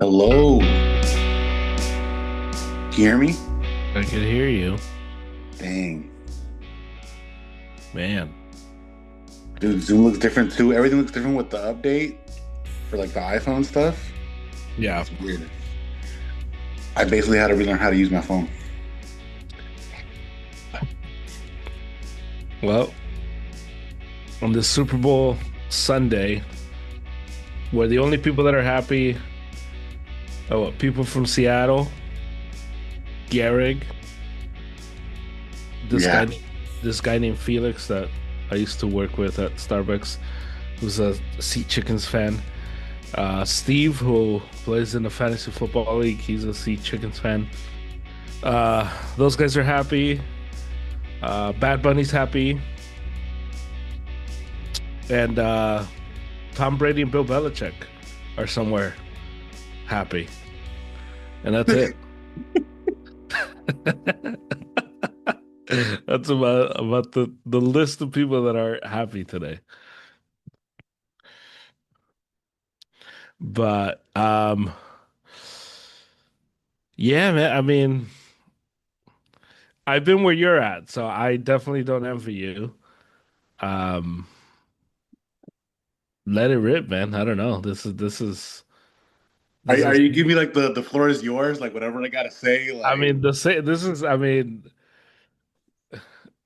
Hello. Can you hear me? I could hear you, Dang. man. Dude, Zoom looks different too. Everything looks different with the update for like the iPhone stuff. Yeah. It's weird. I basically had to relearn how to use my phone. Well, on this Super Bowl Sunday, where the only people that are happy are people from Seattle, Gehrig, this Yeah. guy, this guy named Felix that I used to work with at Starbucks, who's a Seachickens fan. Steve, who plays in the fantasy football league, he's a Seachickens fan. Those guys are happy. Bad Bunny's happy, and Tom Brady and Bill Belichick are somewhere happy, and that's it. That's about the list of people that are happy today. But yeah, man. I mean, I've been where you're at, so I definitely don't envy you. Um, Let it rip, man. I don't know. Are, this are is. you giving me like the floor is yours? Like whatever I gotta say, I like mean, the say this is. I mean,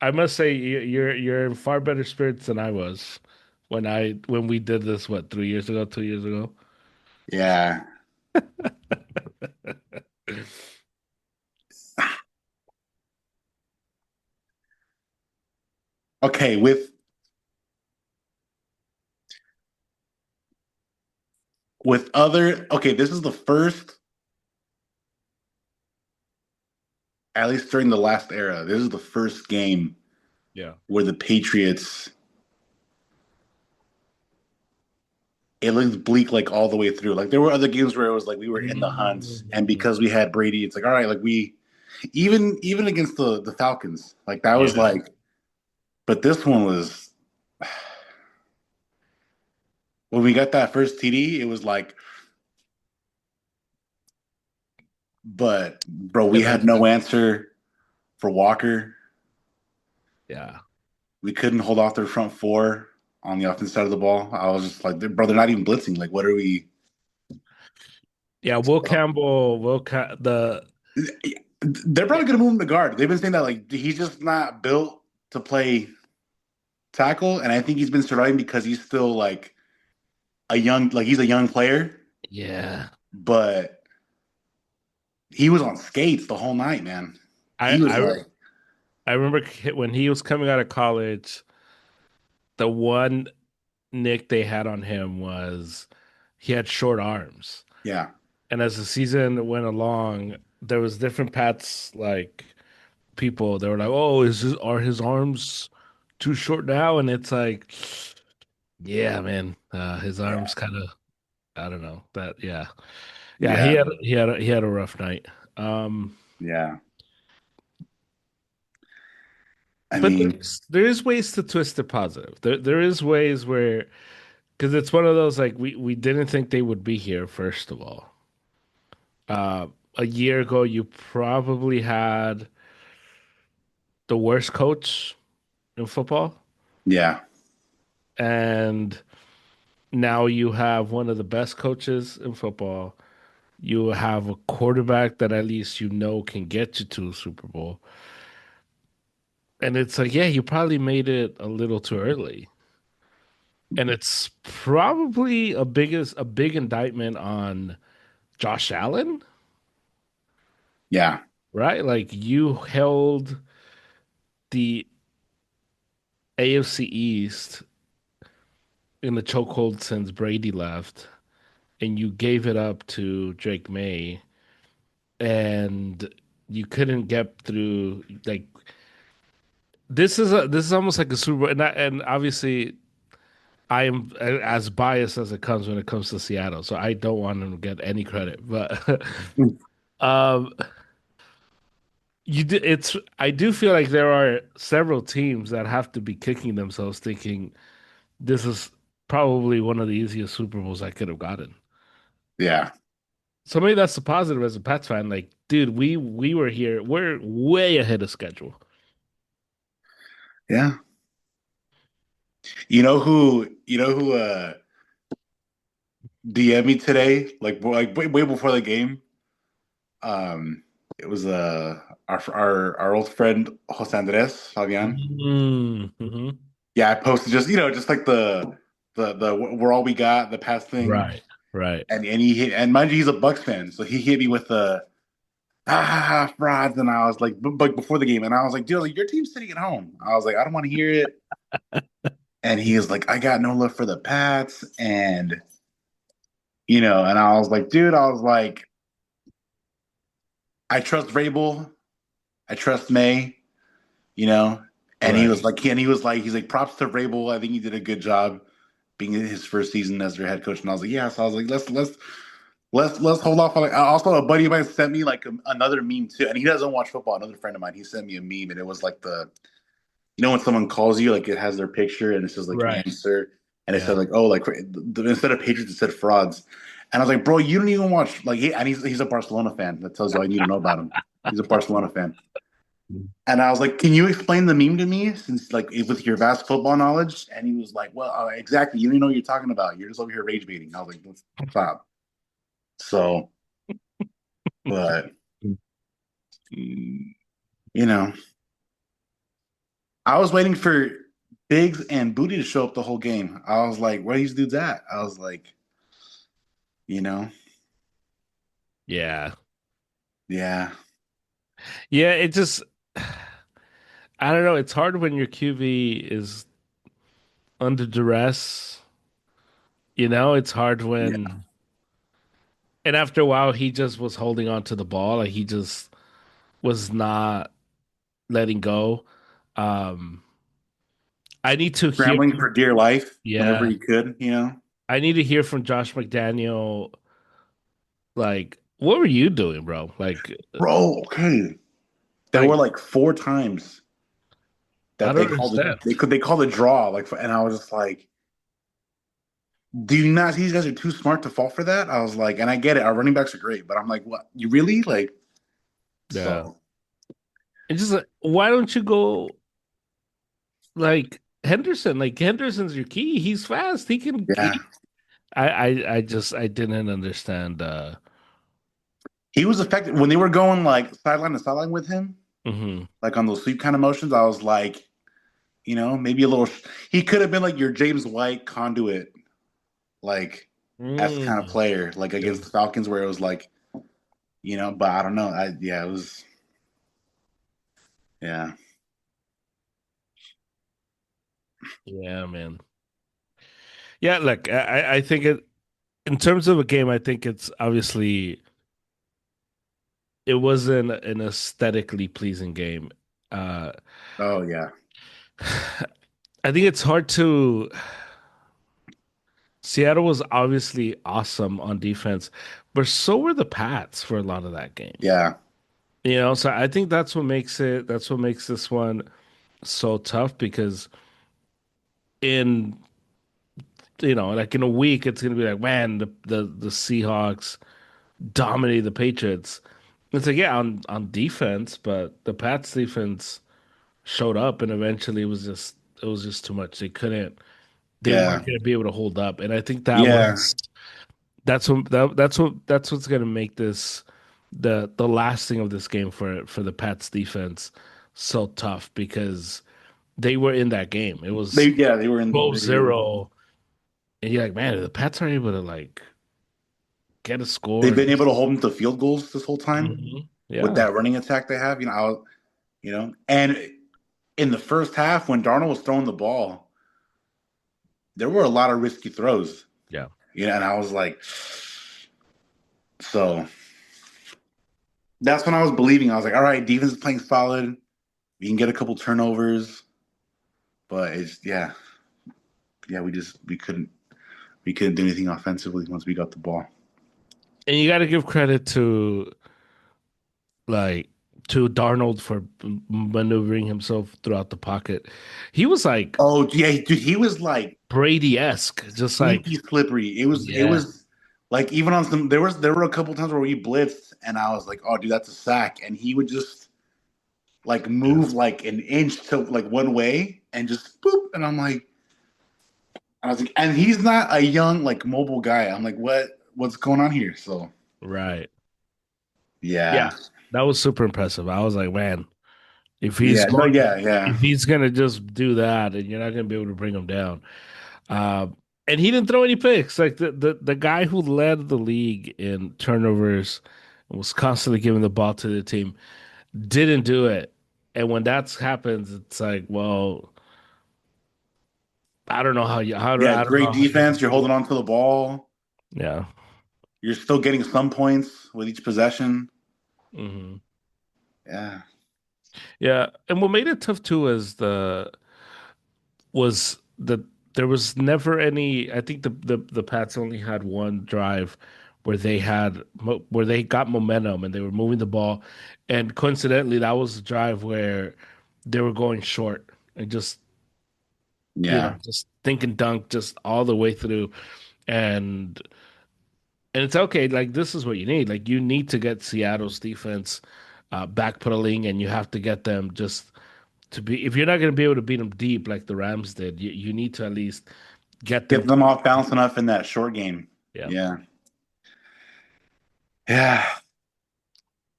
I must say you're in far better spirits than I was when we did this. What, 3 years ago, 2 years ago? yeah. Okay, with other okay, this is the first, at least during the last era, this is the first game Yeah. where the Patriots it looks bleak like all the way through. Like there were other games where it was like we were in the hunt, and Mhm. because we had Brady, it's like all right, like we even against the Falcons, like that was Yeah. like. But this one was when we got that first TD, it was like, but bro, we And had then no answer for Walker. yeah. We couldn't hold off their front four on the offensive side of the ball. I was just like, bro, they're not even blitzing. Like, what are we? Yeah, Will Campbell, the They're probably gonna move him to guard. They've been saying that like he's just not built to play tackle, and I think he's been surviving because he's still like he's a young player, yeah. but he was on skates the whole night, man. I He was I like, I remember when he was coming out of college, the one nick they had on him was he had short arms. yeah, And as the season went along, there was different Pats like people. They were like, "Oh, are his arms too short now?" And it's like, yeah, man, his yeah, arms kind of. I don't know that. Yeah, yeah. yeah, He had a rough night. Um, yeah. I but mean, there is ways to twist it positive. There is ways where because it's one of those like we didn't think they would be here. First of all, uh, a year ago, you probably had the worst coach in football, yeah, and now you have one of the best coaches in football. You have a quarterback that at least you know can get you to a Super Bowl. And it's like, yeah, you probably made it a little too early. And it's probably a big indictment on Josh Allen, yeah, right? Like you held the AFC East in the chokehold since Brady left, and you gave it up to Drake May, and you couldn't get through. Like this is almost like a Super Bowl, and obviously I am as biased as it comes when it comes to Seattle, so I don't want them to get any credit. But um, it's I do feel like there are several teams that have to be kicking themselves, thinking this is probably one of the easiest Super Bowls I could have gotten. yeah. So maybe that's the positive as a Pats fan. Like, dude, we were here. We're way ahead of schedule. Yeah. You know who DM'd me today, like way before the game. Um, it was our old friend Jose Andres Fabian. Mm-hmm. Yeah, I posted just like the we're all we got the past thing, Right, right. and he hit, and mind you he's a Bucks fan, so he hit me with the frauds, and I was like but before the game, and I was like, dude, like your team's sitting at home. I was like, I don't want to hear it, and he was like, I got no love for the Pats, and and I was like, dude, I was like, I trust Vrabel, I trust May, you know. And he Right. was like, he's like, props to Vrabel. I think he did a good job being in his first season as their head coach. And I was like, yeah. So I was like, let's hold off. Like, also, a buddy of mine sent me like another meme too, and he doesn't watch football. Another friend of mine, he sent me a meme, and it was like when someone calls you, like it has their picture, and it says like Right. answer, and it Yeah. said like, oh, like instead of Patriots, it said frauds. And I was like, bro, you don't even watch like and he's a Barcelona fan. That tells you all you need to know about him. He's a Barcelona fan. And I was like, "Can you explain the meme to me, since like with your vast football knowledge?" And he was like, "Well, exactly. You don't know what you're talking about. You're just over here rage baiting." I was like, "Let's stop." So, but you know, I was waiting for Biggs and Booty to show up the whole game. I was like, "Where are these dudes at?" I was like, you know, Yeah. yeah, Yeah, it just I don't know. It's hard when your QB is under duress. It's hard yeah. when and after a while he just was holding on to the ball. Like he just was not letting go. Um I need to hear Scrambling for dear life whenever yeah. he could. I need to hear from Josh McDaniel, like, what were you doing, bro? Bro, okay. There Like were like four times I that don't understand. they called a draw, like, and I was just like, do you not see these guys are too smart to fall for that? I was like, and I get it, our running backs are great, but I'm like, what? You really like? Yeah. So It's just like, why don't you go like Henderson? Like Henderson's your key. He's fast. He can. yeah, I didn't understand. he was effective when they were going like sideline to sideline with him, Mhm. like on those sweep kind of motions. I was like, maybe a little. He could have been like your James White conduit, like as kind of Mm. player, like Yeah. against the Falcons, where it was like, but I don't know. Yeah, it was, yeah, Yeah, man. Yeah, look, I think it in terms of a game, I think it's obviously it wasn't an aesthetically pleasing game. Uh oh yeah, I think it's hard to Seattle was obviously awesome on defense, but so were the Pats for a lot of that game. yeah. So I think that's what makes this one so tough because in like in a week it's gonna be like, man, the Seahawks dominated the Patriots. It's like, yeah, on defense, but the Pats defense showed up and eventually it was just too much. They Yeah. weren't gonna be able to hold up. And I think Yeah. that's what's gonna make this the lasting of this game for the Pats defense so tough because they were in that game. It was They were in twelve zero, and you're like, man, the Pats are able to like get a score they've and been able to hold them to field goals this whole time Mhm. with Yeah. that running attack they have. And in the first half when Darnold was throwing the ball, there were a lot of risky throws. Yeah. And I was like, so that's when I was believing. I was like, all right, defense is playing solid. We can get a couple turnovers, but yeah, we couldn't do anything offensively once we got the ball. And you got to give credit like to Darnold for maneuvering himself throughout the pocket. He was like Oh yeah, dude, he was like Brady-esque, just like sneaky slippery. It was it yeah, was Like even on some, there were a couple times where we blitzed, and I was like, "Oh, dude, that's a sack," and he would just like move Just like an inch to like one way and just boop, and I was like, and he's not a young like mobile guy. I'm like, what's going on here? So right. yeah, Yeah. That was super impressive. I was like, man, if he's yeah, no, going yeah, yeah, if he's gonna just do that and you're not gonna be able to bring him down. And he didn't throw any picks. Like the guy who led the league in turnovers and was constantly giving the ball to the team didn't do it. And when that's happens, it's like, well, I don't know how you yeah. I don't Great know how you defense. You're holding on to the ball. yeah. You're still getting some points with each possession. Hmm. Yeah, Yeah. And what made it tough too is was that there was never any. I think the Pats only had one drive where where they got momentum and they were moving the ball, and coincidentally, that was the drive where they were going short and just yeah. just think and dunk just all the way through, and it's okay. Like this is what you need. Like you need to get Seattle's defense backpedaling, and you have to get them just to be. If you're not going to be able to beat them deep like the Rams did, you need to at least get them Get to them off balance enough in that short game. yeah. Yeah, yeah.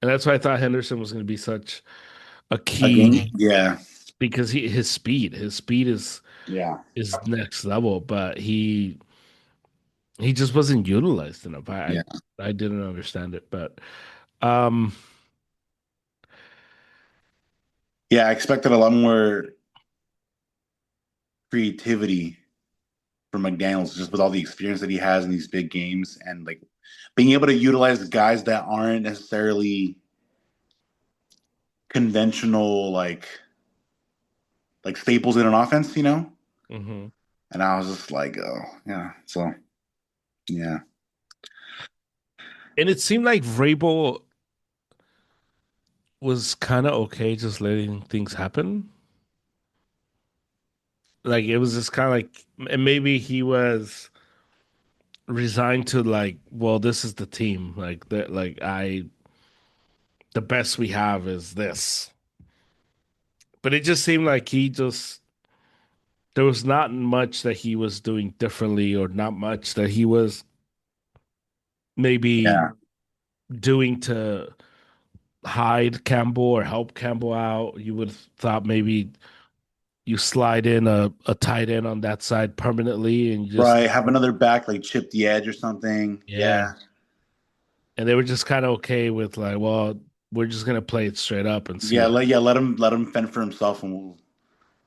And that's why I thought Henderson was going to be such a Again, key yeah, because his speed yeah, is next level, but he just wasn't utilized enough. yeah, I didn't understand it, but um yeah. I expected a lot more creativity from McDaniels just with all the experience that he has in these big games and like being able to utilize guys that aren't necessarily conventional like staples in an offense, you know? mhm. And I was just like, oh yeah. So yeah. And it seemed like Vrabel was kind of okay just letting things happen. Like it was just kind of like and maybe he was resigned to like, well, this is the team. Like that the best we have is this. But it just seemed like he just there was not much that he was doing differently or not much that he was maybe Yeah. doing to hide Campbell or help Campbell out. You would have thought maybe you slide in a tight end on that side permanently and you just Right. Have another back like chip the edge or something. yeah. Yeah. And they were just kind of okay with like, well, we're just gonna play it straight up and see Yeah, what let him fend for himself and we'll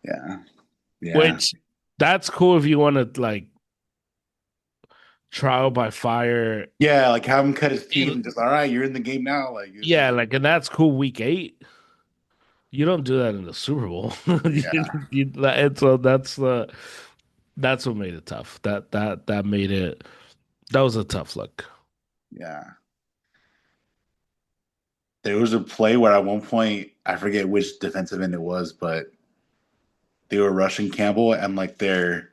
yeah. Yeah. which that's cool if you want to like trial by fire. Yeah, like have him cut his teeth and just all right, you're in the game now. Like this Yeah, is like and that's cool week 8. You don't do that in the Super Bowl. yeah, And so that's what made it tough. That made it that was a tough look. yeah. There was a play where at one point I forget which defensive end it was, but they were rushing Campbell and like their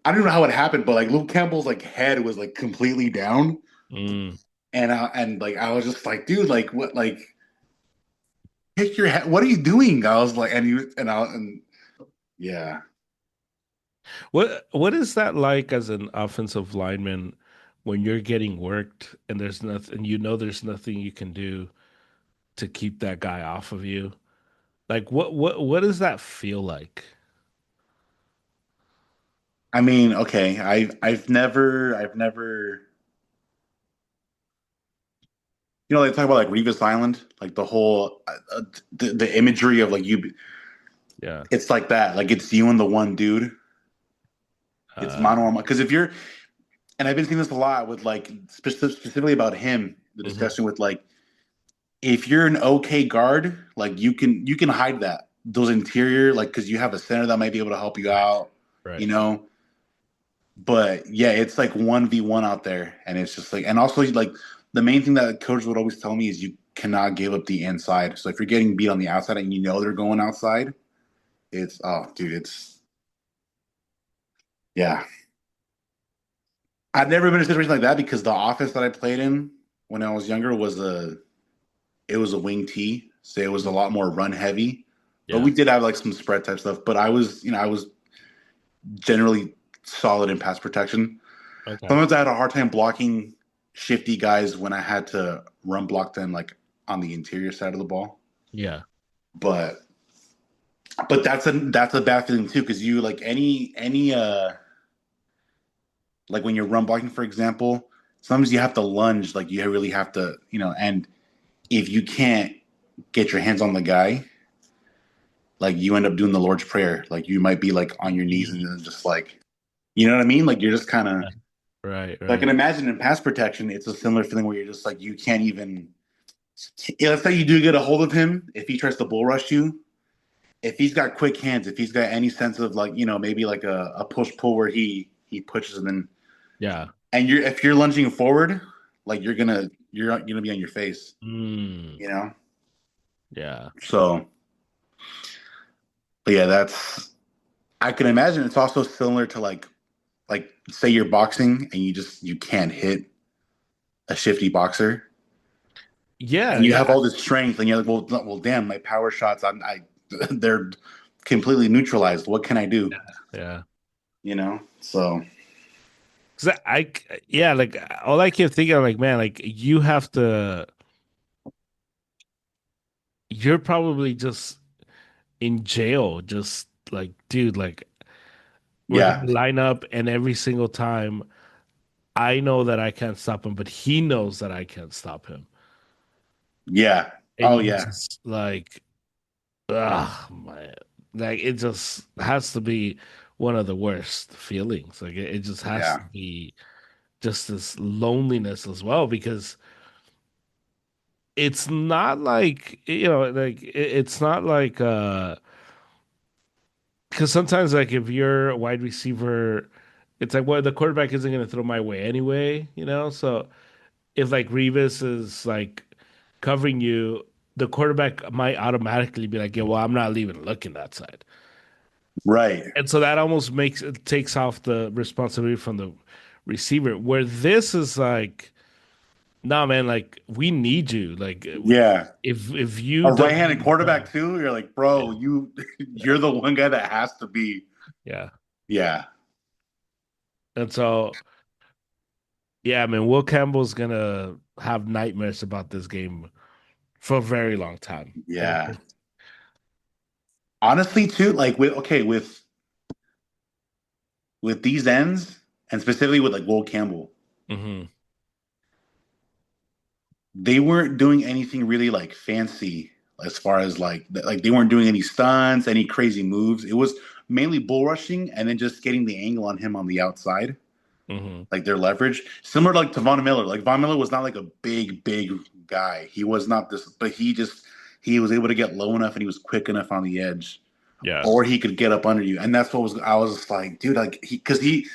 I don't know how it happened, but like Luke Campbell's like head was like completely down, Mm. and like I was just like, dude, like what, like pick your head. What are you doing? I was like, and you and yeah. What is that like as an offensive lineman when you're getting worked and there's nothing you know there's nothing you can do to keep that guy off of you? Like what does that feel like? I mean, okay, I've never they talk about like Revis Island, like the whole the imagery of like you. Yeah. It's like that, like it's you and the one dude. It's Uh mono because if you're and I've been seeing this a lot with like specifically about him, the mhm. discussion with like if you're an okay guard, like you can hide that those interior like because you have a center that might be able to help you Right. out, you Right. know. But yeah, it's like 1v1 out there, and it's just like and also like the main thing that coach would always tell me is you cannot give up the inside. So if you're getting beat on the outside and you know they're going outside, it's oh dude, it's yeah. I've never been in a situation like that because the office that I played in when I was younger was a wing T, so it was a lot more run heavy. But we Yeah. did have like some spread type stuff. But I was generally solid in pass protection. Okay. Sometimes I had a hard time blocking shifty guys when I had to run block them like on the interior side of the ball. Yeah. But that's a bad feeling too because you like any like when you're run blocking for example, sometimes you have to lunge like you really have to and if you can't get your hands on the guy, like you end up doing the Lord's Prayer. Like you might be like on your knees and Mm. then just like you know what I mean? Like you're just kind of Yeah. Right. I can Right. imagine in pass protection, it's a similar feeling where you're just like you can't even. Yeah, let's say you do get a hold of him if he tries to bull rush you. If he's got quick hands, if he's got any sense of like maybe like a push pull where he pushes and then Yeah. and you're if you're lunging forward, like you're gonna be on your face, Mm. you know. Yeah. So, but yeah, that's I can imagine it's also similar to like say you're boxing and you can't hit a shifty boxer Yeah. and you Yeah. have all this strength and you're like, well, damn, my power shots, they're completely neutralized. What can I do? Yeah. So 'Cause yeah, like all I keep thinking, I'm like, man, like you're probably just in jail, just like, dude, like we're yeah, gonna line up, and every single time I know that I can't stop him, but he knows that I can't stop him, yeah, and oh you yeah, just like, ah, man, like it just has to be one of the worst feelings. Like it just has yeah, to be just this loneliness as well because it's not like like it's not like because sometimes like if you're a wide receiver, it's like well the quarterback isn't going to throw my way anyway, so if like Revis is like covering you, the quarterback might automatically be like, yeah, well, I'm not even looking that side, right, and so that almost makes it takes off the responsibility from the receiver, where this is like, nah, man, like we need you. Like yeah. if you A don't right-handed do quarterback too. You're like, bro, yeah, you're the one guy that has to be. yeah. Yeah, And so yeah, I mean Will Campbell's gonna have nightmares about this game for a very long time. And yeah. Honestly, too, like with these ends and specifically with like Will Campbell, hmm they weren't doing anything really like fancy as far as like they weren't doing any stunts, any crazy moves. It was mainly bull rushing and then just getting the angle on him on the outside, hmm like their leverage. Similar to, like to Von Miller. Like Von Miller was not like a big guy. He was not this, but he was able to get low enough and he was quick enough on the edge, Yeah. or he could get up under you. And that's what was I was just like, dude, like he because he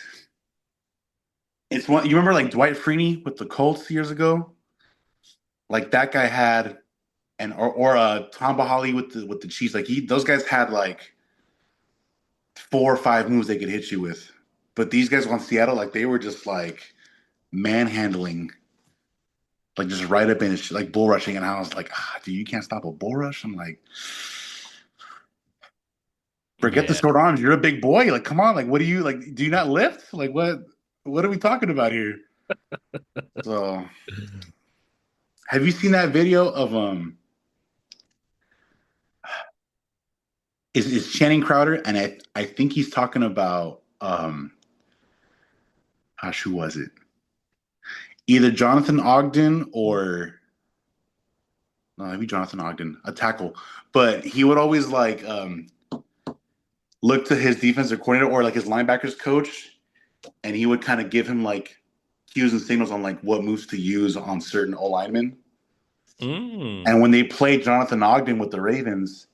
it's one you remember like Dwight Freeney with the Colts years ago? Like that guy had and or Tom Bahali with the Chiefs. Like those guys had like 4 or 5 moves they could hit you with. But these guys on Seattle, like they were just like manhandling, like just right up in his like bull rushing. And I was like, dude, you can't stop a bull rush. I'm like, forget the Yeah. short arms. You're a big boy. Like, come on. Like, what do you like? Do you not lift? Like, what are we talking about here? So, have you seen that video of is Channing Crowder? And I think he's talking about gosh, who was it? Either Jonathan Ogden or no, maybe Jonathan Ogden, a tackle. But he would always like look to his defensive coordinator or like his linebackers coach, and he would kind of give him like cues and signals on like what moves to use on certain O linemen. Mm. And when they played Jonathan Ogden with the Ravens,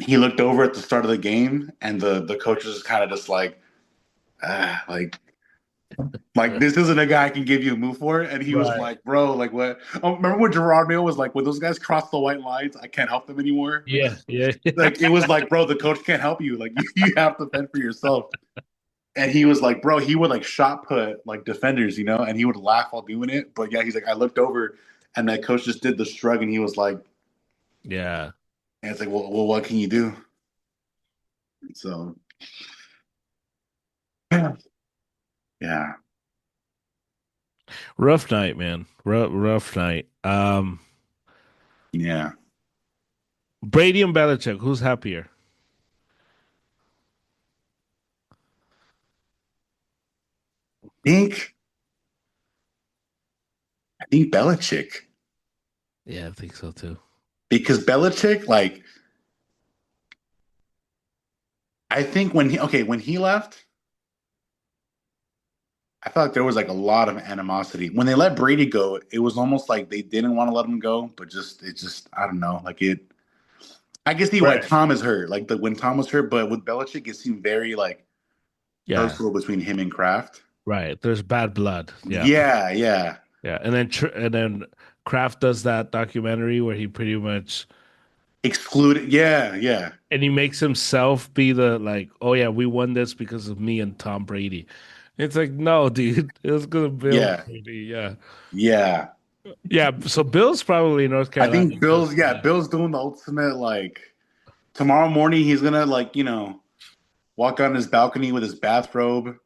he looked over at the start of the game, and the coach was kind of just like, ah, like this isn't a guy I can give you a move for. And he was Right. like, bro, like what? Oh, remember when Gerard Mayo was like, when those guys cross the white lines, I can't help them anymore. Yeah. Yeah. Like it was like, bro, the coach can't help you. Like you have to fend for yourself. And he was like, bro, he would like shot put like defenders, and he would laugh while doing it. But yeah, he's like, I looked over and that coach just did the shrug and he was like, Yeah. and it's like, well, what can you do? So yeah, Rough night, man. Rough night. yeah. Brady and Belichick, who's happier? think I think Belichick Yeah, I think so too. because Belichick, like, I think when he left, I felt like there was like a lot of animosity. When they let Brady go, it was almost like they didn't want to let him go, but just I don't know, like it. I can see why Right. Tom is hurt, like when Tom was hurt, but with Belichick, it seemed very like Yeah. personal between him and Kraft. Right. There's bad blood. Yeah. Yeah, yeah, Yeah. And then Kraft does that documentary where he pretty much excluded. Yeah, yeah, and he makes himself be the like, oh yeah, we won this because of me and Tom Brady. It's like, no, dude, it was gonna Bill yeah, Brady. Yeah. yeah. Yeah. So Bill's probably North I Carolina think just Bill's for yeah, that. Bill's doing the ultimate like tomorrow morning he's gonna like, walk on his balcony with his bathrobe,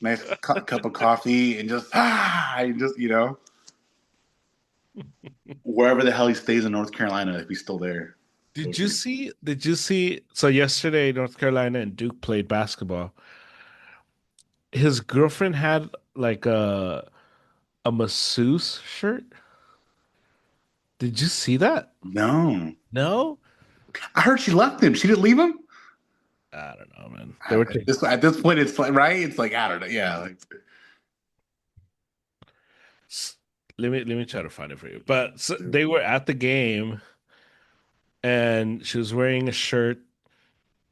nice cup of coffee, and just wherever the hell he stays in North Carolina if he's still there. Did you see so yesterday North Carolina and Duke played basketball. His girlfriend had like a masseuse shirt. Did you see that? No, No? I heard she left him. She didn't leave him. I don't know, man. They were At taking this point, it's like right. It's like I don't know. Yeah, like let me try to find it for you. But so they were at the game and she was wearing a shirt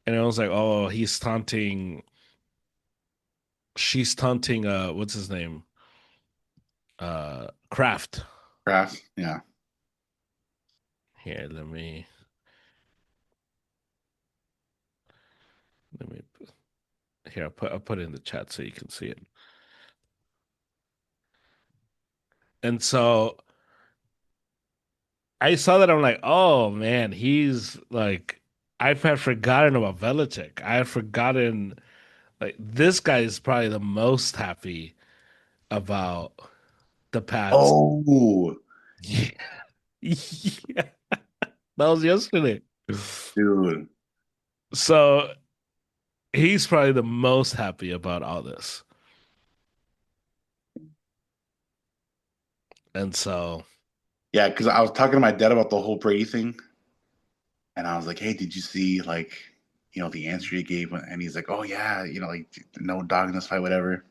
and it was like, oh, she's taunting what's his name? Kraft. Kraft. Yeah, Here, let me here, I'll put it in the chat so you can see it. And so I saw that I'm like, oh man, he's like I had forgotten about Belichick. I had forgotten like this guy is probably the most happy about the Pats. Oh, Yeah. Yeah. That was yesterday. dude. So he's probably the most happy about all this. And so Yeah, because I was talking to my dad about the whole Brady thing, and I was like, "Hey, did you see like, the answer he gave?" And he's like, "Oh yeah, like no dog in this fight, whatever."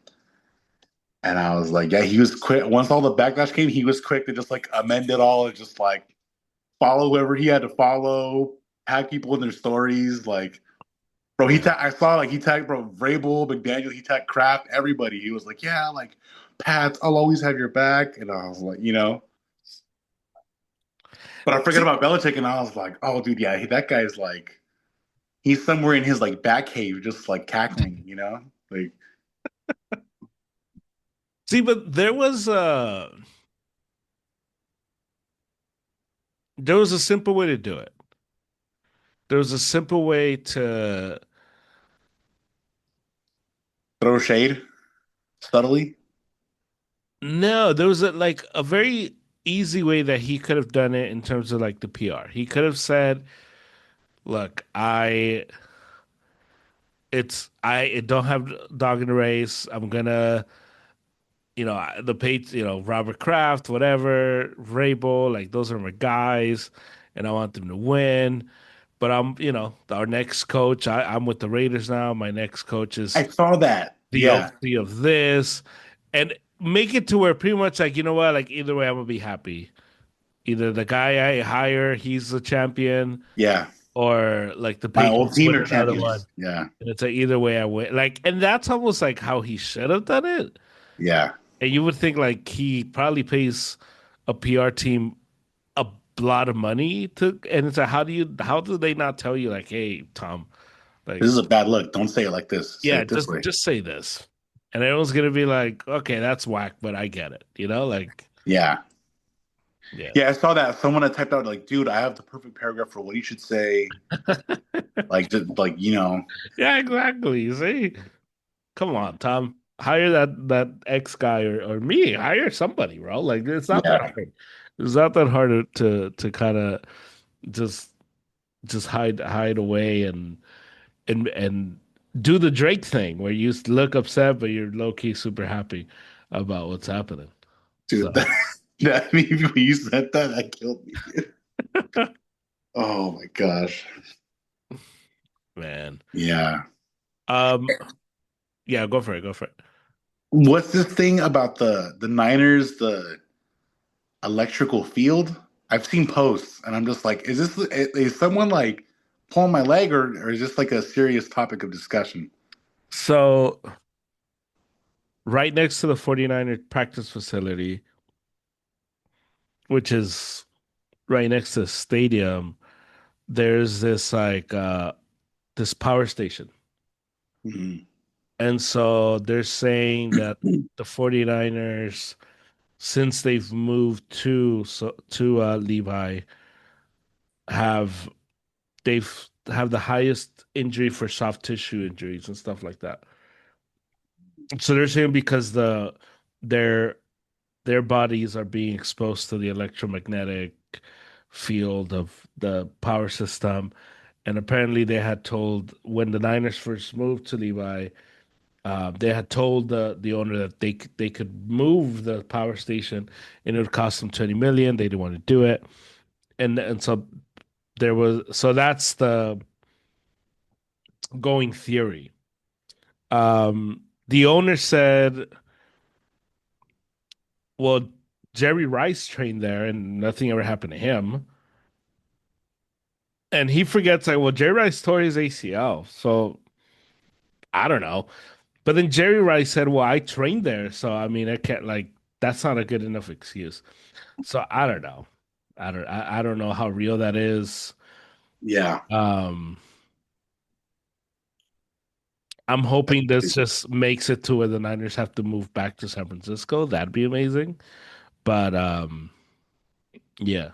And I was like, "Yeah." He was quick. Once all the backlash came, he was quick to just like amend it all and just like follow whoever he had to follow, tag people in their stories. Like, bro, yeah. I saw like he tagged bro Vrabel, McDaniel, he tagged Kraft, everybody. He was like, "Yeah, like Pat, I'll always have your back." And I was like. But I forgot See, about Belichick, and I was like, "Oh, dude, yeah, that guy's like." He's somewhere in his like back cave, just like cackling. Like, but there was a simple way to do it. There was a simple way to throw shade subtly. no, there was a very easy way that he could have done it in terms of like the PR. He could have said, "Look, I don't have dog in the race. I'm gonna, the page, Robert Kraft, whatever, Vrabel, like those are my guys, and I want them to win. But our next coach. I'm with the Raiders now. My next coach is I saw that. the Yeah, OC of this, and make it to where pretty much like you know what, like either way, I'm gonna be happy. Either the guy I hire, he's the champion, yeah. or like the My old Patriots team win are another one. champions. Yeah, And it's like either way I win. Like, and that's almost like how he should have done it. yeah, And you would think like he probably pays a PR team a lot of money to, and it's like, how do they not tell you like, hey, Tom, This Like, is a bad look. Don't say it like this. Say yeah, it this just way. just say this. And everyone's gonna be like, okay, that's whack, but I get it. Like, Yeah. yeah. Yeah, I saw that. Someone had typed out like, dude, I have the perfect paragraph for what you should say. Like, just like, Yeah, exactly. You see? Come on, Tom. Hire that ex guy or me. Hire somebody, bro. Like it's not that yeah. hard. It's not that hard to kind of just hide away and do the Drake thing where you look upset but you're low key super happy about what's happening. Dude, So that when you said that, that killed me, dude. Oh my gosh. man. Yeah. Um yeah, go for it, go for it. What's this thing about the Niners, the electrical field? I've seen posts and I'm just like, is someone like pulling my leg or is this like a serious topic of discussion? So right next to the 49er practice facility, which is right next to the stadium, there's this this power station. Mhm. And so they're saying that the 49ers, since they've moved to Levi, have they've have the highest injury for soft tissue injuries and stuff like that. So they're saying because their their bodies are being exposed to the electromagnetic field of the power system. And apparently, they had told when the Niners first moved to Levi, they had told the owner that they could move the power station and it would cost them 20 million. They didn't want to do it, and so that's the going theory. The owner said, "Well, Jerry Rice trained there, and nothing ever happened to him." And he forgets like, well, Jerry Rice tore his ACL, so I don't know. But then Jerry Rice said, "Well, I trained there, so I mean, I can't like that's not a good enough excuse." So I don't know. I don't know how real that is. Yeah. Um, I'm hoping this just makes it to where the Niners have to move back to San Francisco. That'd be amazing. But yeah,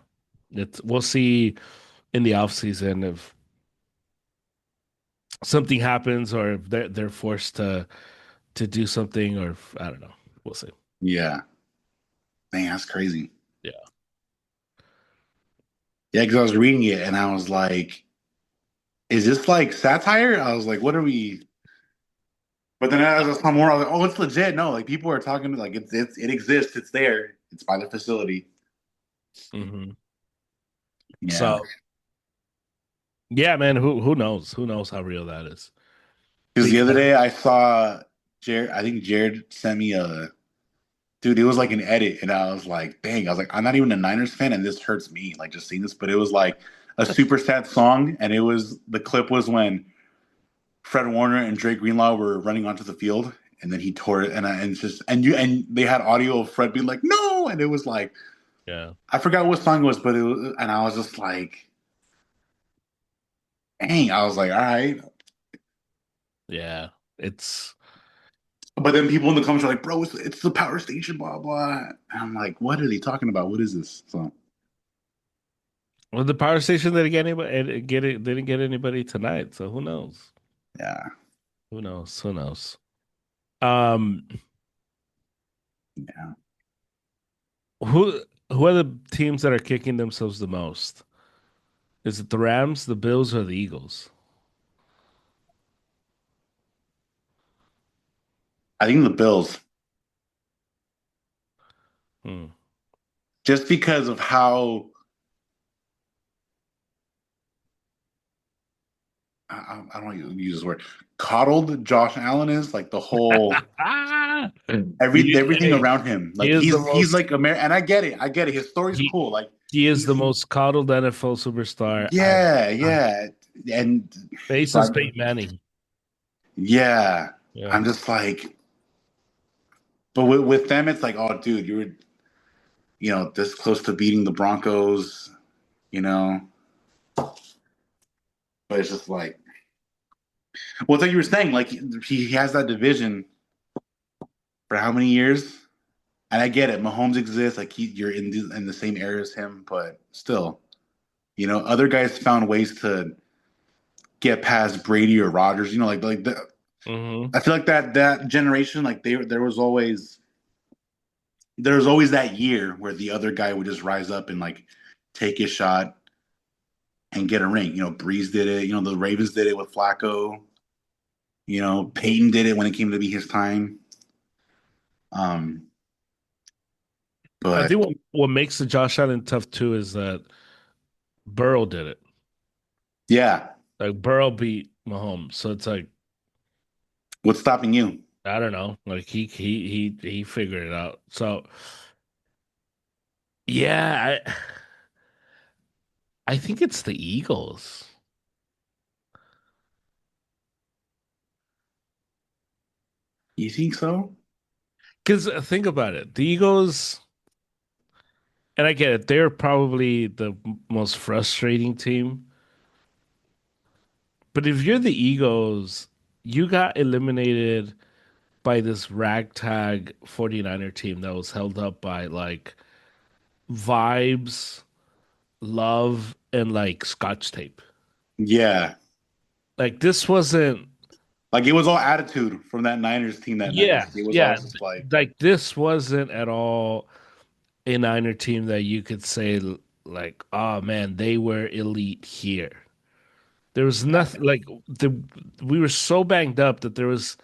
we'll see in the offseason if something happens or if they're forced to do something or if, I don't know. We'll see. Yeah. Man, that's crazy. Yeah. Yeah, because I was reading it and I was like, is this like satire? I was like, what are we? But then as I saw more, I was like, oh, it's legit. No, like people are talking like it exists. It's there. It's by the facility. Hmm. Yeah. So yeah, man. Who knows? Who knows how real that is? Because the other Because day I saw Jared. I think Jared sent me a dude. It was like an edit, and I was like, dang. I was like, I'm not even a Niners fan, and this hurts me. Like just seeing this, but it was like a super sad song, and it was the clip was when Fred Warner and Drake Greenlaw were running onto the field, and then he tore it, and it's just and they had audio of Fred being like, "No," and it was like yeah, I forgot what song it was, but it was, and I was just like, "Dang!" I was like, "All right," yeah. It's but then people in the comments are like, "Bro, it's the power station, blah blah," and I'm like, "What are they talking about? What is this?" So well, the power station didn't get anybody. Didn't get anybody tonight. So who knows? yeah, Who knows? Who knows? Um, yeah. who who are the teams that are kicking themselves the most? Is it the Rams, the Bills, or the Eagles? I think the Bills, Hmm. just because of how I don't want to use this word, coddled Josh Allen is, like the whole Ah, he, everything hey, around him. he Like is the he's most like American, and I get it. His story's he cool. Like he is the he's most coddled NFL superstar I've yeah, ever. yeah, and so Faces Peyton Manning. yeah, Yeah. I'm just like, but with them, it's like, oh, dude, you were this close to beating the Broncos, you know, but it's just like Well, it's like you were saying, like he has that division for how many years? And I get it. Mahomes exists. Like you're in the same area as him, but still, other guys found ways to get past Brady or Rodgers. Hmm. I feel like that generation, like there was always that year where the other guy would just rise up and like take his shot and get a ring. Breeze did it. The Ravens did it with Flacco. Peyton did it when it came to be his time. Um, I but think what makes the Josh Allen tough too is that Burrow did it. yeah, Like Burrow beat Mahomes, so it's like what's stopping you? I don't know. Like he figured it out. So yeah, I think it's the Eagles. You think so? Because think about it, the Eagles, and I get it, they're probably the most frustrating team. But if you're the Eagles, you got eliminated by this ragtag 49er team that was held up by like vibes, love, and like scotch tape. Yeah. Like this wasn't, Like it was all attitude from that Niners team that night. yeah, Like it was all yeah, just like, like this wasn't at all a Niner team that you could say like, oh man, they were elite here. There was nothing like we were so banged up that there was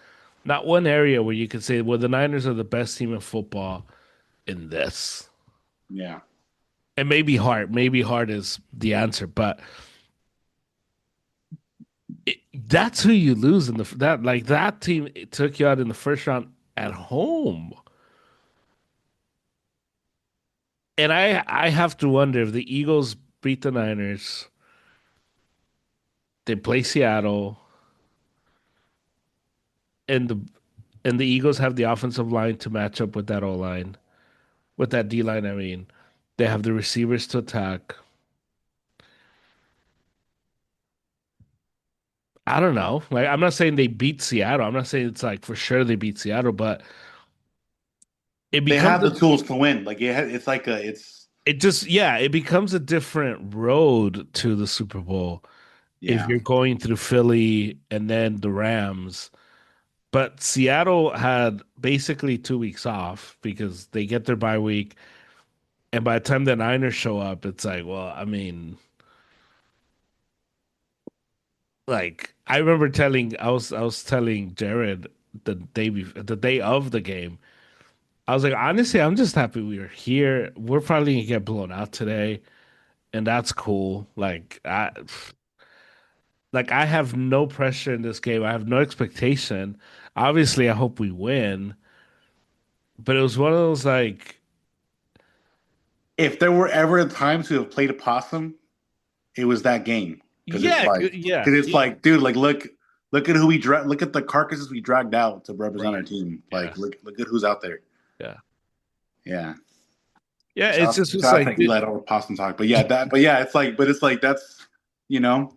not one area where you could say, well, the Niners are the best team in football in this. yeah. And maybe Hart is the answer, but that's who you lose in that team took you out in the first round at home. And I have to wonder if the Eagles beat the Niners, they play Seattle, and the Eagles have the offensive line to match up with that O line, with that D line. I mean, they have the receivers to attack. I don't know. Like I'm not saying they beat Seattle. I'm not saying it's like for sure they beat Seattle, but it They becomes have the tools to win. Like it's like it's it just yeah, it becomes a different road to the Super Bowl if yeah. you're going through Philly and then the Rams. But Seattle had basically 2 weeks off because they get their bye week, and by the time the Niners show up, it's like, well, I mean, like I remember I was telling Jared the day of the game. I was like, honestly, I'm just happy we were here. We're probably gonna get blown out today, and that's cool. Like I have no pressure in this game. I have no expectation. Obviously, I hope we win, but it was one of those like, If there were ever a time to have played a possum, it was that game. Because it's yeah, like, yeah, because it's yeah, like, dude, like look at who look at the carcasses we dragged out to represent our right, team. yeah, Like look at who's out there. yeah, Yeah. yeah. It's Shout just was shout out like, to Eli over possum talk. But yeah, it's like that's you know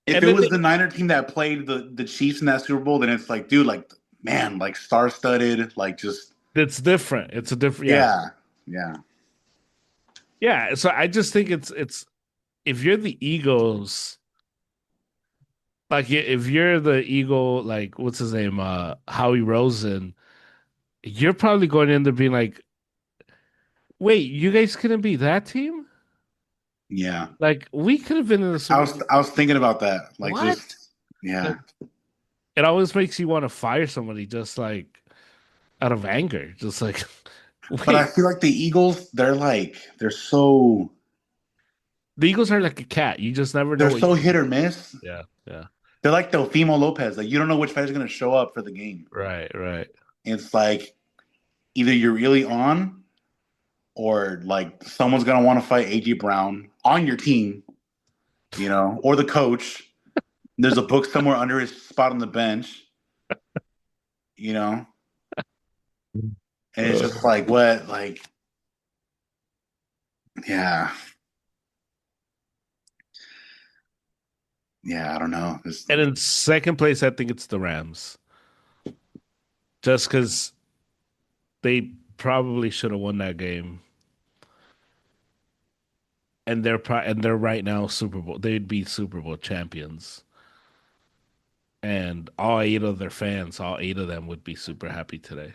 if and it then was the Niner team that played the Chiefs in that Super Bowl, then it's like, dude, like man, like star studded, like just it's different. It's a different, yeah, yeah, yeah. yeah. So I just think it's if you're the Eagles, like if you're the Eagle, like what's his name, Howie Rosen, you're probably going to end up being like, wait, you guys couldn't be that team? Yeah. Like we could have been in the I Super was Bowl. I was thinking about that. Like What? just yeah. Like it always makes you want to fire somebody just like out of anger. Just like, But I wait, feel like the Eagles, they're so the Eagles are like a cat. You just never know they're what so you hit or miss. yeah, yeah. They're like the Fimo Lopez. Like you don't know which guy's gonna show up for the game. Right, right. It's like either you're really on or like someone's gonna want to fight AJ Brown on your team, or the coach. There's a book somewhere under his spot on the bench, you know, and it's just like what, like, yeah. yeah, I don't know. It's, And in second place, I think it's the Rams, just because they probably should have won that game, and they're right now Super Bowl. They'd be Super Bowl champions, and all eight of their fans, all eight of them, would be super happy today.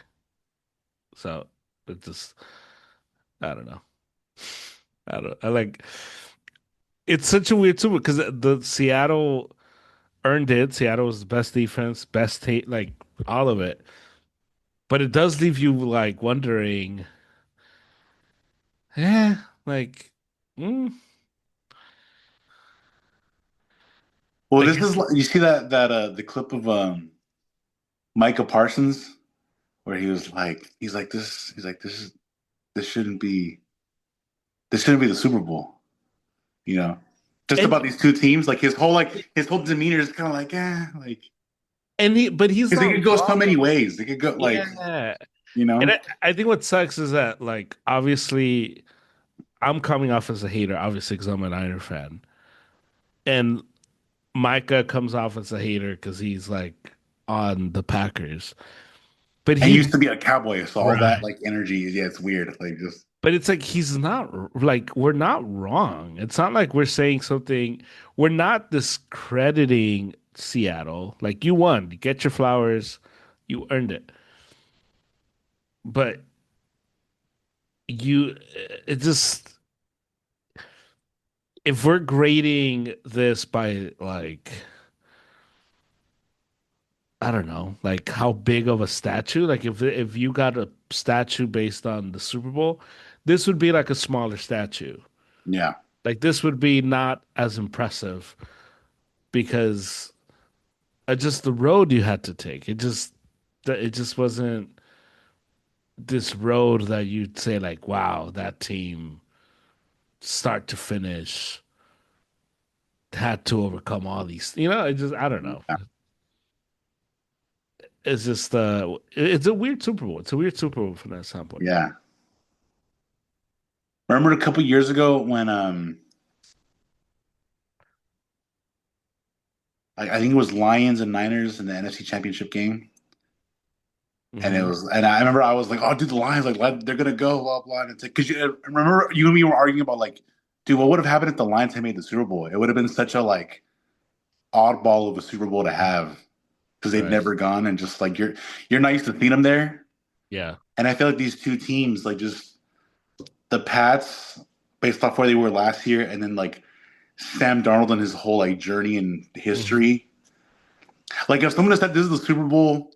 So it just, I don't know. I don't. I like. It's such a weird Super because the Seattle earned it. Seattle was the best defense, best tape, like all of it. But it does leave you like wondering, eh, like, mm, well, I this is guess, you see that the clip of Micah Parsons where he's like this shouldn't be this shouldn't be the Super Bowl, you know. Just and about these two teams, like his whole demeanor is kind of like, like but he's because it not could go so wrong. many ways. It could go like, Yeah, you and know, I think what sucks is that like obviously I'm coming off as a hater, obviously because I'm a Niner fan, and Micah comes off as a hater because he's like on the Packers, but and he he used to be a cowboy, so all that right. like energy, yeah, it's weird. Like just But it's like he's not like we're not wrong. It's not like we're saying something. We're not discrediting Seattle. Like you won, you get your flowers, you earned it. But you, it just if we're grading this by like I don't know, like how big of a statue. Like if you got a statue based on the Super Bowl, this would be like a smaller statue. yeah, Like this would be not as impressive because just the road you had to take. It just wasn't this road that you'd say like, wow, that team start to finish had to overcome all these. It just I don't know. yeah. It's just it's a weird Super Bowl. It's a weird Super Bowl from that standpoint. Yeah. Remember a couple years ago when I think it was Lions and Niners in the NFC Championship game. And it Hmm. was, and I remember I was like, "Oh, dude, the Lions, they're gonna go, blah blah." And it's like, because you remember you and me were arguing about like, dude, what would have happened if the Lions had made the Super Bowl? It would have been such a like oddball of a Super Bowl to have because they'd Right. never gone, and just like you're not used to seeing them there. Yeah. And I feel like these two teams, like just the Pats, based off where they were last year, and then like Sam Darnold and his whole like journey and Hmm. history. Like if someone had said this is the Super Bowl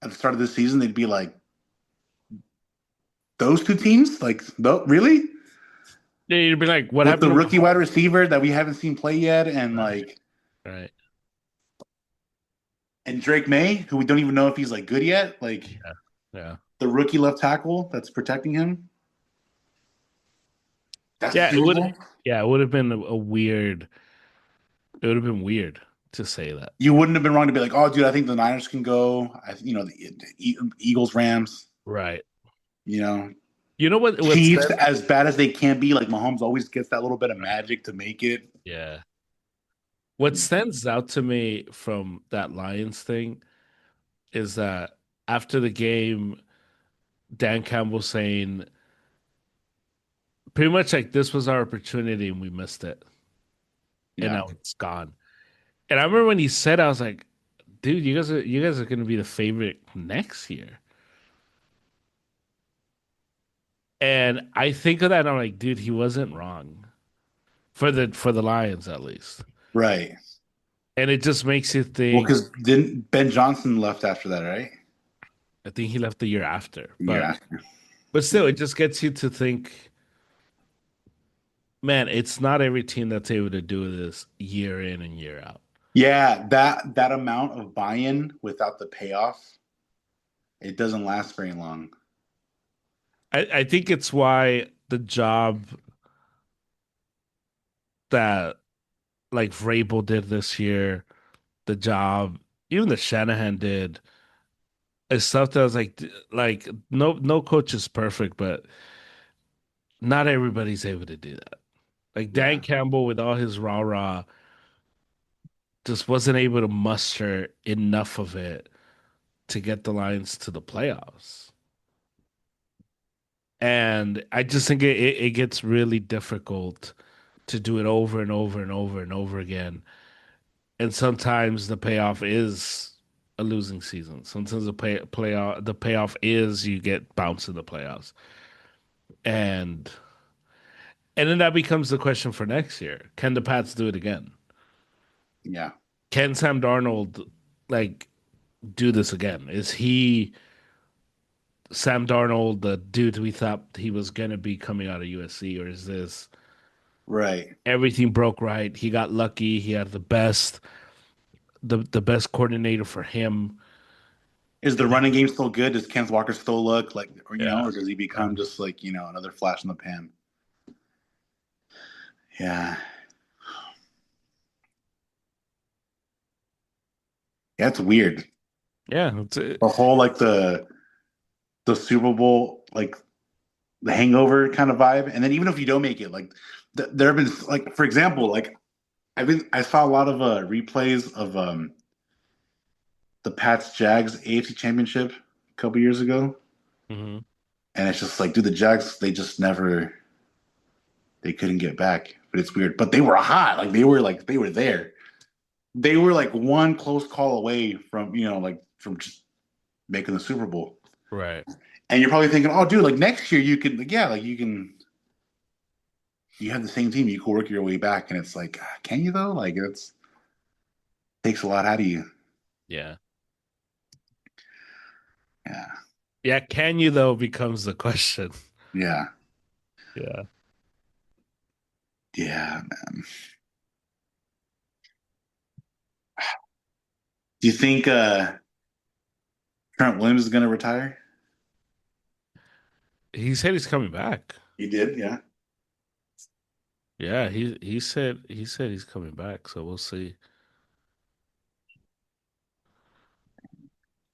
at the start of this season, they'd be like, those two teams, like, really? Yeah, you'd be like, what With the happened to rookie wide Mahomes? receiver that we haven't seen play yet, and Right. like, Right. and Drake May, who we don't even know if he's like good yet, like Yeah. Yeah. the rookie left tackle that's protecting him. That's the Yeah. It Super would. Bowl. Yeah. It would have been a weird. It would have been weird to say that. You wouldn't have been wrong to be like, oh, dude, I think the Niners can go. The Eagles, Rams. Right. You know, You know what? What's Chiefs, that? as bad as they can be, like Mahomes always gets that little bit of Right. magic to make it. Yeah. What stands out to me from that Lions thing is that after the game, Dan Campbell saying pretty much like this was our opportunity and we missed it, and Yeah, now it's gone. And I remember when he said, I was like, dude, you guys are going to be the favorite next year. And I think of that, and I'm like, dude, he wasn't wrong for the Lions at least. right. And it just makes you Well, think. because didn't Ben Johnson left after that, right? I think he left the year after, but Yeah, but still, it just gets you to think, man, it's not every team that's able to do this year in and year out. yeah. That amount of buy-in without the payoff, it doesn't last very long. I think it's why the job that like Vrabel did this year, the job even the Shanahan did, is stuff that was like no coach is perfect, but not everybody's able to do that. Like Dan Yeah, Campbell with all his rah rah, just wasn't able to muster enough of it to get the Lions to the playoffs. And I just think it gets really difficult to do it over and over and over and over again. And sometimes the payoff is a losing season. Sometimes the payoff is you get bounced in the playoffs. And and then that becomes the question for next year. Can the Pats do it again? Yeah. Can Sam Darnold like do this again? Is he Sam Darnold, the dude we thought he was gonna be coming out of USC, or is this Right. everything broke right? He got lucky. He had the best coordinator for him. Is the running game still good? Does Kenneth Walker still look like, or, Yeah. or does he Yeah. become just like, another flash in the pan? Yeah. Yeah, it's weird. Yeah. It's it. The whole like the Super Bowl, like the hangover kind of vibe. And then even if you don't make it, like there have been like, for example, like I saw a lot of replays of the Pats Jags AFC Championship a couple years ago. Mhm. And it's just like, dude, the Jags, they couldn't get back. But it's weird. But they were hot. They were there. They were like one close call away from, from just making the Super Bowl. Right. And you're probably thinking, oh, dude, like next year you could, like, yeah, like you have the same team, you can work your way back. And it's like, can you though? Like it's takes a lot out of you. Yeah. Yeah. Yeah. Can you though becomes the question. Yeah. Yeah. Yeah, man. Do you think Trent Williams is gonna retire? He said he's coming back. He did, yeah. Yeah, he said he's coming back, so we'll see.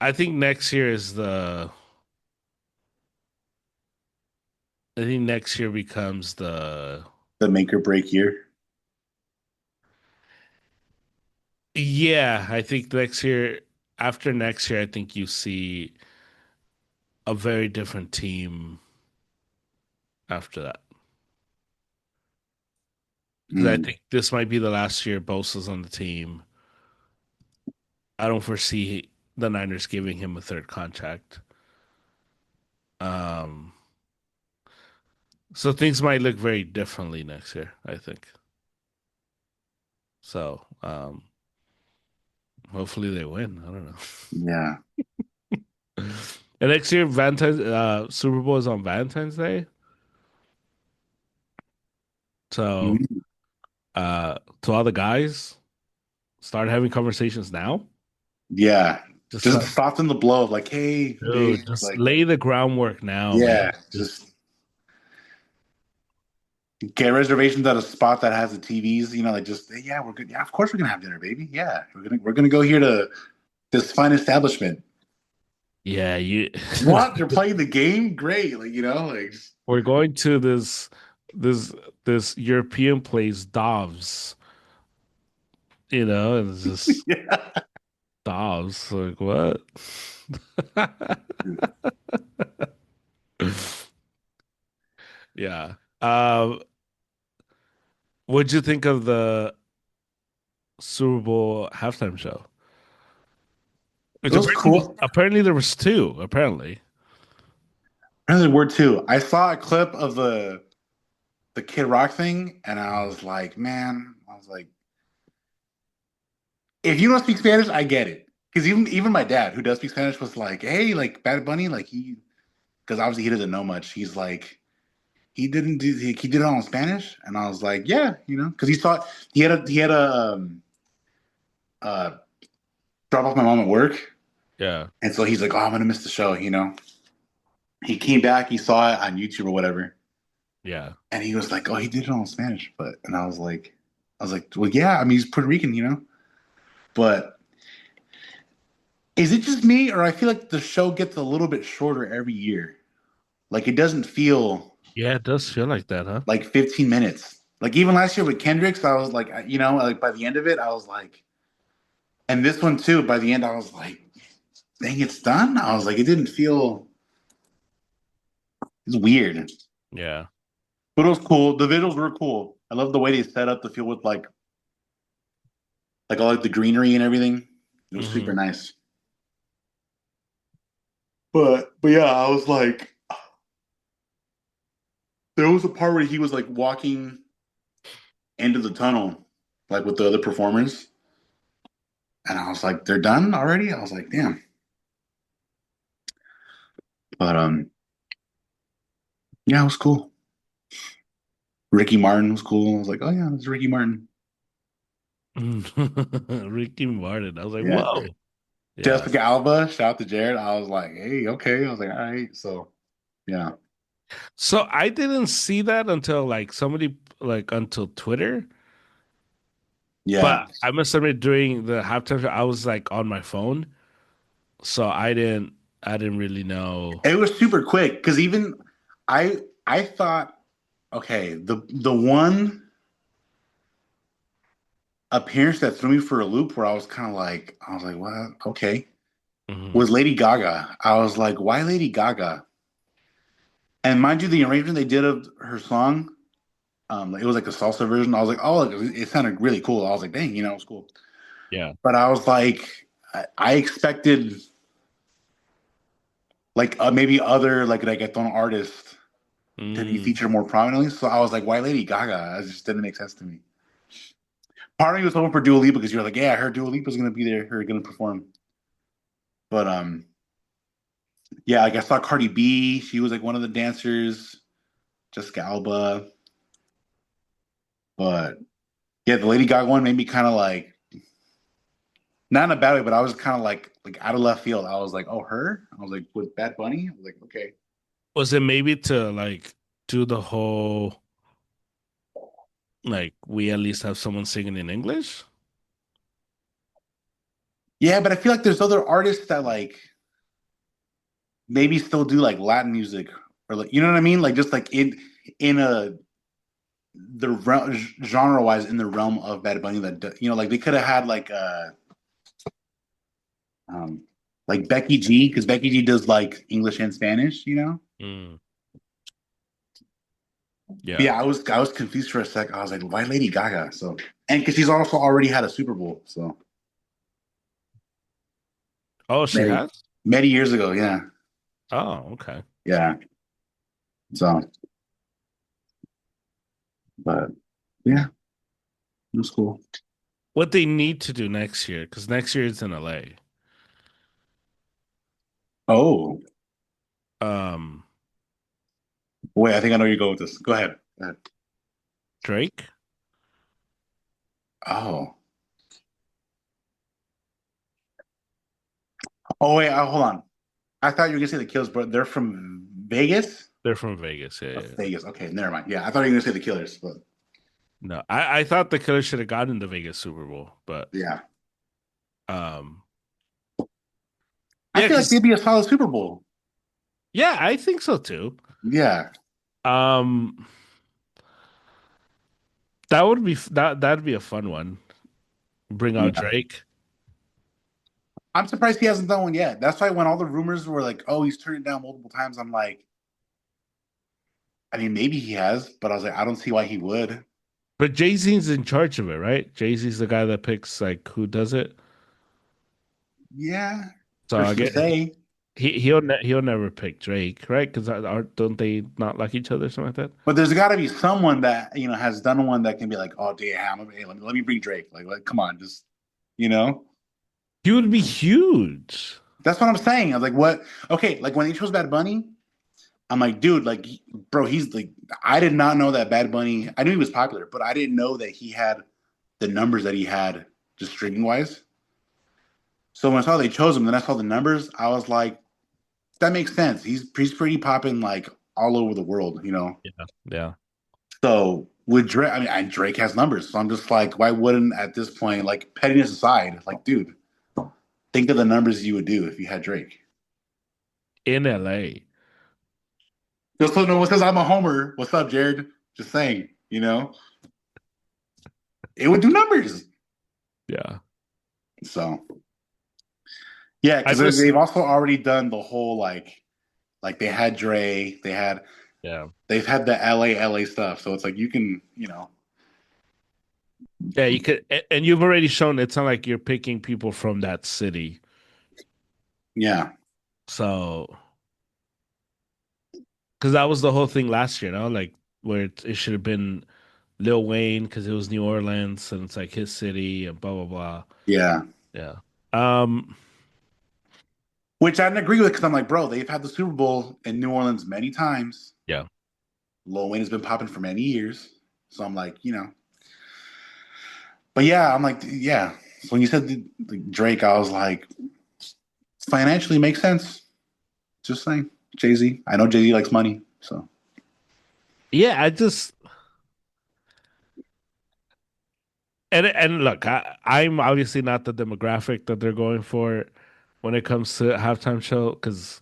I think next year is the I think next year becomes the The make or break year. yeah, I think next year after next year I think you see a very different team after that. Because I Mm. think this might be the last year Bosa's on the team. I don't foresee the Niners giving him a third contract. Um, so things might look very differently next year, I think. So, hopefully they win. I don't know. Yeah. And next year, Valentine's Super Bowl is on Valentine's Day. So, Mhm. to all the guys, start having conversations now. Yeah. Just Just start, soften the blow of like, hey, babe, dude, just like, lay the groundwork now, yeah, man. Just just get reservations at a spot that has the TVs, like just yeah, we're good. Yeah, of course we're gonna have dinner, baby. Yeah. We're gonna go here to this fine establishment. yeah, you. What? They're playing the game? Great. Like, like We're going to this this European place, Dovs. And it's just yeah. Dovs. Like what? Yeah. What'd you think of the Super Bowl halftime show? It Which was cool. apparently there was two. Apparently, Another word too. I saw a clip of the Kid Rock thing, and I was like, man, I was like, if you don't speak Spanish, I get it. Because even my dad, who does speak Spanish, was like, hey, like Bad Bunny, like because obviously he doesn't know much. He's like, he did it all in Spanish, and I was like, yeah, because he had a uh, drop off my mom at work, yeah, and so he's like, oh, I'm gonna miss the show. He came back, he saw it on YouTube or whatever, yeah, and he was like, oh, he did it all in Spanish, and I was like, well, yeah, I mean, he's Puerto Rican. But is it just me, or I feel like the show gets a little bit shorter every year? Like it doesn't feel yeah. It does feel like that, huh? like 15 minutes. Like even last year with Kendricks, I was like, like by the end of it, I was like, And this one too, by the end, I was like, dang, it's done. I was like, it didn't feel. It's weird, Yeah. but it was cool. The visuals were cool. I love the way they set up the field with like all like the greenery and everything. It was super Hmm. nice. But yeah, I was like, there was a part where he was like walking into the tunnel, like with the other performers, and I was like, they're done already. I was like, damn. But yeah, it was cool. Ricky Martin was cool. I was like, oh yeah, it's Ricky Martin. Ricky Martin. I was like, Yeah. whoa. Yeah. Jessica Alba, shout out to Jared. I was like, hey, okay. I was like, all right. So yeah. So I didn't see that until like somebody like until Twitter. But Yeah. I must admit during the halftime show, I was like on my phone. So I didn't really know. It was super quick because even I thought, okay, the one appearance that threw me for a loop where I was like, what? Okay. Hmm. Was Lady Gaga. I was like, why Lady Gaga? And mind you, the arrangement they did of her song, it was like a salsa version. I was like, oh, it sounded really cool. I was like, dang, it was cool. Yeah. But I was like, I expected like maybe other like reggaeton artists to be Mm. featured more prominently. So I was like, why Lady Gaga? It just didn't make sense to me. Part of me was hoping for Dua Lipa because you're like, yeah, I heard Dua Lipa's gonna be there, her gonna perform. But yeah, like I saw Cardi B. She was like one of the dancers. Jessica Alba. But yeah, the Lady Gaga one made me kind of like not in a bad way, but I was kind of like out of left field. I was like, oh, her? I was like, with Bad Bunny? I was like, okay. Was it maybe to like do the whole like we at least have someone singing in English? Yeah, but I feel like there's other artists that like maybe still do like Latin music or like you know what I mean? Like just like in a genre wise in the realm of Bad Bunny that like they could have had um like Becky G because Becky G does like English and Spanish. Mm. But Yeah. yeah, I was confused for a sec. I was like, why Lady Gaga? So and because she's also already had a Super Bowl, so Oh, she many has? many years ago, yeah, Oh, okay. yeah. So, but yeah, it was cool. What they need to do next year, because next year it's in LA. Oh, Um, wait, I think I know where you go with this. Go ahead. Go ahead. Drake. Oh, oh wait, hold on. I thought you were gonna say the Killers, but they're from Vegas. They're from Vegas. Yeah, Oh, yeah, yeah. Vegas. Okay, never mind. Yeah, I thought you were gonna say the Killers, but No, I thought the Killers should have gotten the Vegas Super Bowl, but yeah, um, I yeah, feel like because they'd be a solid Super Bowl. yeah, I think so too. Yeah, Um, that'd be a fun one. Bring out yeah. Drake. I'm surprised he hasn't done one yet. That's why when all the rumors were like, "Oh, he's turned it down multiple times," I'm like, I mean, maybe he has, but I was like, I don't see why he would. But Jay-Z's in charge of it, right? Jay-Z's the guy that picks like who does it. Yeah, So or I should get say. he'll never pick Drake, right? Because don't they not like each other or something like that? But there's got to be someone that has done one that can be like, oh damn, hey, let me bring Drake. Like, come on, just you know. He would be huge. That's what I'm saying. I was like, what? Okay, like when they chose Bad Bunny, I'm like, dude, like, bro, he's like, I did not know that Bad Bunny. I knew he was popular, but I didn't know that he had the numbers that he had just streaming wise. So when I saw they chose him, then I saw the numbers. I was like, that makes sense. He's pretty popping like all over the world. Yeah, yeah. So with Drake, I mean, and Drake has numbers. So I'm just like, why wouldn't at this point, like pettiness aside, like, dude, think of the numbers you would do if you had Drake. In LA. Just so no one says I'm a homer. What's up, Jared? Just saying. It would do numbers. Yeah. So yeah, I because just they've also already done the whole like they had Dre, yeah. they've had the LA stuff. So it's like you can, Yeah, you could, and you've already shown it's not like you're picking people from that city. yeah, So, because that was the whole thing last year, no? Like where it should have been Lil Wayne because it was New Orleans and it's like his city and blah blah blah. yeah. Yeah. Um. Which I didn't agree with because I'm like, bro, they've had the Super Bowl in New Orleans many times. Yeah. Lil Wayne has been popping for many years. So I'm like, but yeah, I'm like, yeah. So when you said Drake, I was like, financially makes sense. Just saying, Jay Z. I know Jay Z likes money, so Yeah. I just and look, I'm obviously not the demographic that they're going for when it comes to halftime show because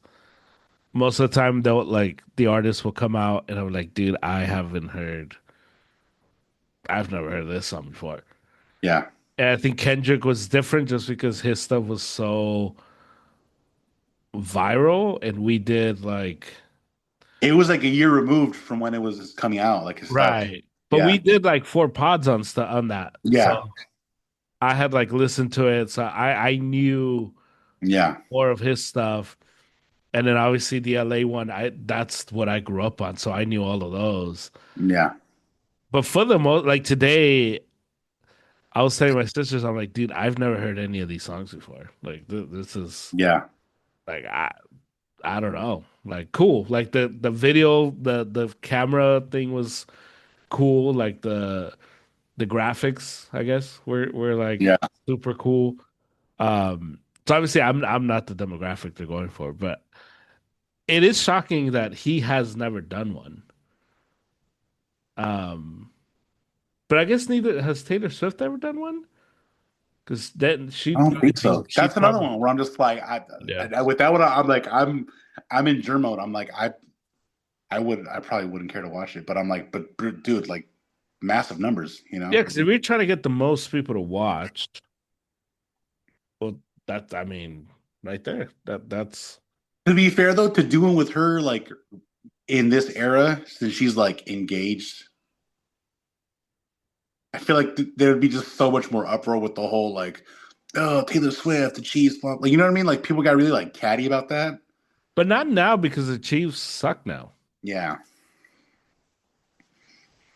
most of the time they'll like the artist will come out and I'm like, dude, I've never heard of this song before. yeah. And I think Kendrick was different just because his stuff was so viral and we did like It was like a year removed from when it was coming out, like his stuff. right. But Yeah, we did like 4 pods on stuff on that. So yeah, I had like listened to it. So I knew yeah, more of his stuff. And then obviously the LA one, I that's what I grew up on. So I knew all of those. yeah, But for the most like today, I was telling my sisters, I'm like, dude, I've never heard any of these songs before. Like this is yeah. like I don't know. Like cool. Like the video, the camera thing was cool. Like the graphics, I guess, were like Yeah. super cool. So obviously I'm not the demographic they're going for, but it is shocking that he has never done one. Um, but I guess neither has Taylor Swift ever done one because then I don't think so. she That's another probably one where I'm just like, yeah. with that one, I'm like, I'm in germ mode. I'm like, I probably wouldn't care to watch it, but I'm like, but dude, like, massive numbers, you know? Yeah, because if we're trying to get the most people to watch, well, that's I mean, right there. That's To be fair though, to do it with her like in this era, since she's like engaged, I feel like there would be just so much more uproar with the whole like, oh, Taylor Swift, the Chiefs, blah, like you know what I mean? Like people got really like catty about that. but not now because the Chiefs suck now. Yeah,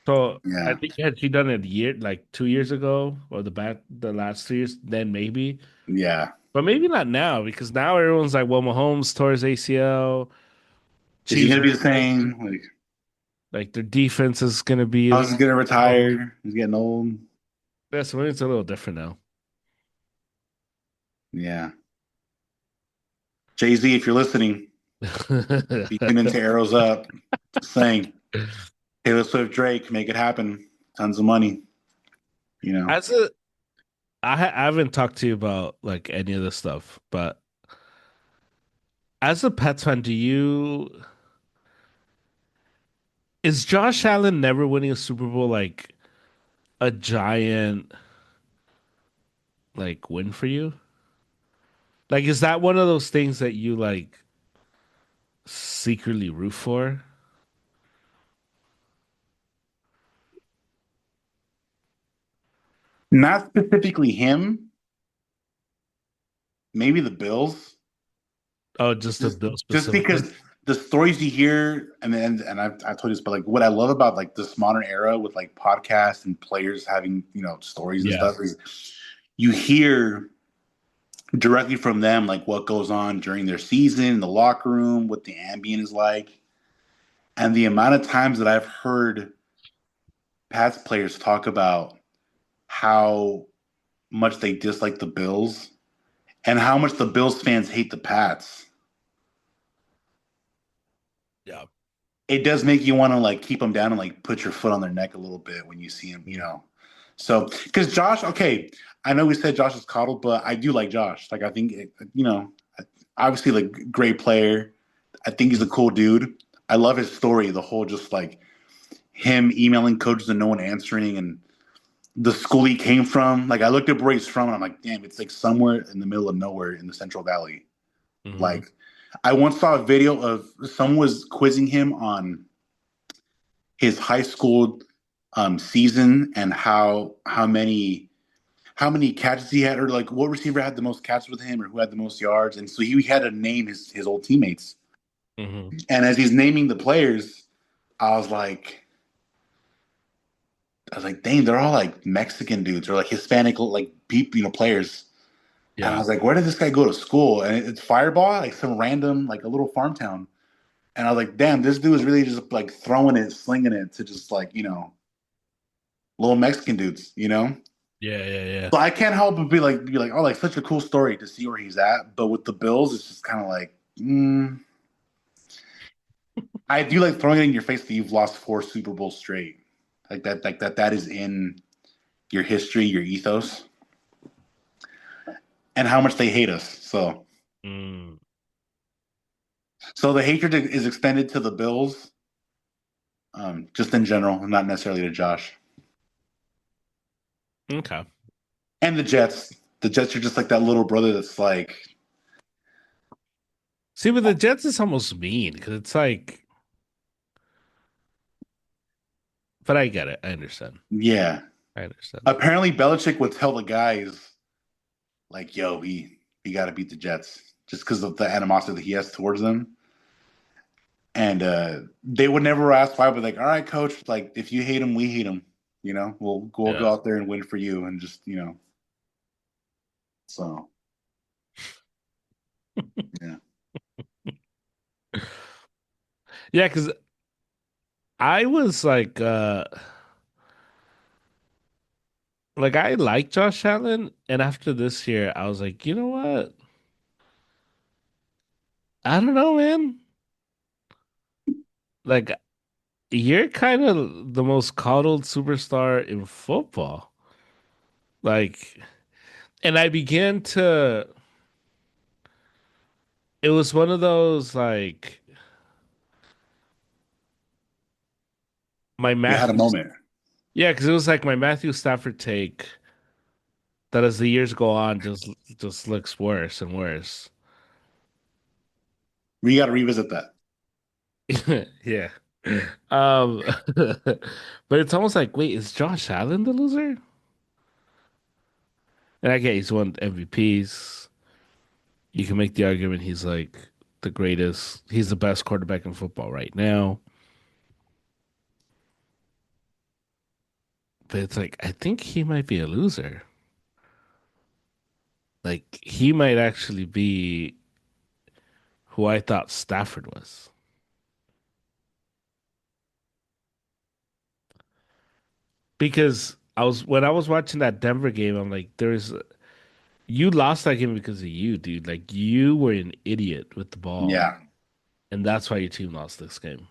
So I yeah, think had she done it a year, like 2 years ago, or the last 2 years, then maybe. yeah. But maybe not now because now everyone's like, well, Mahomes tore his ACL. Is he Chiefs gonna are be the same? like their defense is gonna be. How's he gonna retire? He's getting old. Yeah, so maybe it's a little different now. Yeah. Jay Z, if you're listening, be tuning into Arrows Up. Just saying, Taylor Swift, Drake, make it happen. Tons of money, you know. As a, I haven't talked to you about like any of this stuff, but as a Pets fan, do you is Josh Allen never winning a Super Bowl like a giant like win for you? Like, is that one of those things that you like secretly root for? Not specifically him, maybe the Bills. Oh, just the Just Bill just specifically? because the stories you hear, and I've told you this, but like what I love about like this modern era with like podcasts and players having stories and Yeah. stuff is you hear directly from them like what goes on during their season in the locker room, what the ambient is like, and the amount of times that I've heard Pats players talk about how much they dislike the Bills and how much the Bills fans hate the Pats. Yeah. It does make you want to like keep them down and like put your foot on their neck a little bit when you see them. So, because Josh, okay, I know we said Josh is coddled, but I do like Josh. Like, I think, obviously, like, great player. I think he's a cool dude. I love his story, the whole just like him emailing coaches and no one answering. And the school he came from. Like I looked up where he's from, and I'm like, damn, it's like somewhere in the middle of nowhere in the Central Valley. Hmm. Like I once saw a video of someone was quizzing him on his high school season and how many catches he had, or like what receiver had the most catches with him, or who had the most yards, and so he had to name his old teammates. Hmm. And as he's naming the players, I was like, dang, they're all like Mexican dudes or like Hispanic like people, players. And I Yeah. was like, where did this guy go to school? And it's Fireball, like some random, like a little farm town. And I was like, damn, this dude is really just like throwing it, slinging it to just like, little Mexican dudes. Yeah. Yeah. Yeah. So I can't help but be like, oh, like such a cool story to see where he's at. But with the Bills, it's just kind of like, I do like throwing it in your face that you've lost 4 Super Bowls straight. Like that is in your history, your ethos, and how much they hate us. Mm. So the hatred is extended to the Bills, just in general, not necessarily to Josh. Okay. And the Jets. The Jets are just like that little brother that's like, See, but the Jets is almost mean because it's like, but I get it. I understand. yeah. I understand. Apparently, Belichick would tell the guys, like, yo, we got to beat the Jets just because of the animosity that he has towards them. And they would never ask why, but like, all right, coach, like, if you hate him, we hate him. We'll go Yeah. out there and win for you. And just, so, yeah. Yeah, because I was like I like Josh Allen, and after this year, I was like, you know what? I don't know, man. Like you're kind of the most coddled superstar in football. Like, and I began to. It was one of those like my You had a Matthew. moment. Yeah, because it was like my Matthew Stafford take that as the years go on just looks worse and worse. We got to revisit that. Yeah. Um, but it's almost like, wait, is Josh Allen the loser? And I get he's won MVPs. You can make the argument he's like the greatest. He's the best quarterback in football right now. But it's like I think he might be a loser. Like he might actually be who I thought Stafford was. Because I was when I was watching that Denver game, I'm like, there's you lost that game because of you, dude. Like you were an idiot with the ball, Yeah. and that's why your team lost this game.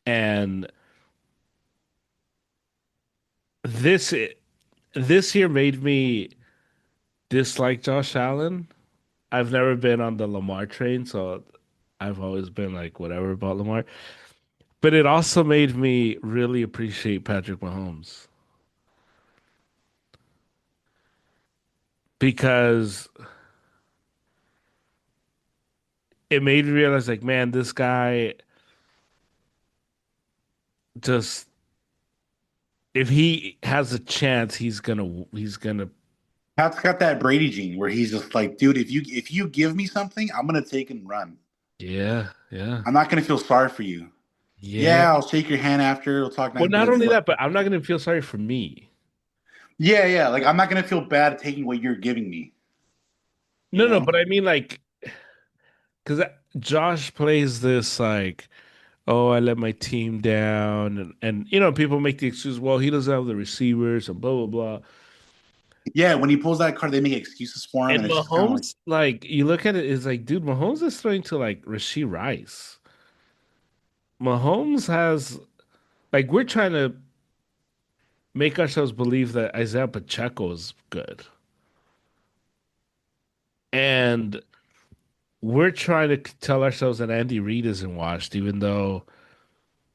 And this this year made me dislike Josh Allen. I've never been on the Lamar train, so I've always been like whatever about Lamar. But it also made me really appreciate Patrick Mahomes because it made me realize like, man, this guy just if he has a chance, he's gonna Pat's got that Brady gene where he's just like, dude, if you give me something, I'm gonna take and run. yeah, yeah, I'm not gonna feel sorry for you. yeah. Yeah, I'll shake your hand after. We'll talk Well, nice, but not it's only like, that, but I'm not gonna feel sorry for me. yeah, yeah. Like I'm not gonna feel bad taking what you're giving me. You No, no, know? but I mean like because Josh plays this like, oh, I let my team down, and people make the excuse, well, he doesn't have the receivers and blah blah blah. Yeah, when he pulls that card, they make excuses for him, And and it's just kind of like, Mahomes, like you look at it, is like, dude, Mahomes is throwing to like Rasheed Rice. Mahomes has like we're trying to make ourselves believe that Isaiah Pacheco is good, and we're trying to tell ourselves that Andy Reid isn't washed, even though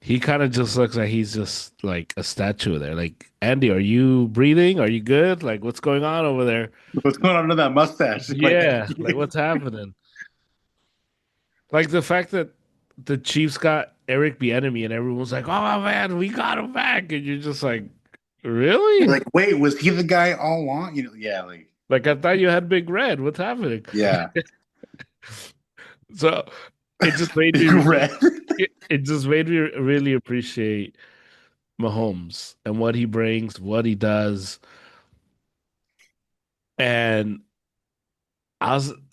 He kind of just looks like he's just like a statue there. Like, Andy, are you breathing? Are you good? Like, what's going on over there? What's going on under that mustache? Like, Yeah, like what's happening? Like the fact that the Chiefs got Eric Bieniemy and everyone's like, "Oh man, we got him back," and you're just like, "Really?" like, wait, was he the guy all along? You know, yeah, like, Like I thought you had Big Red. What's happening? yeah, So it just made me big red. it just made me really appreciate Mahomes and what he brings, what he does, and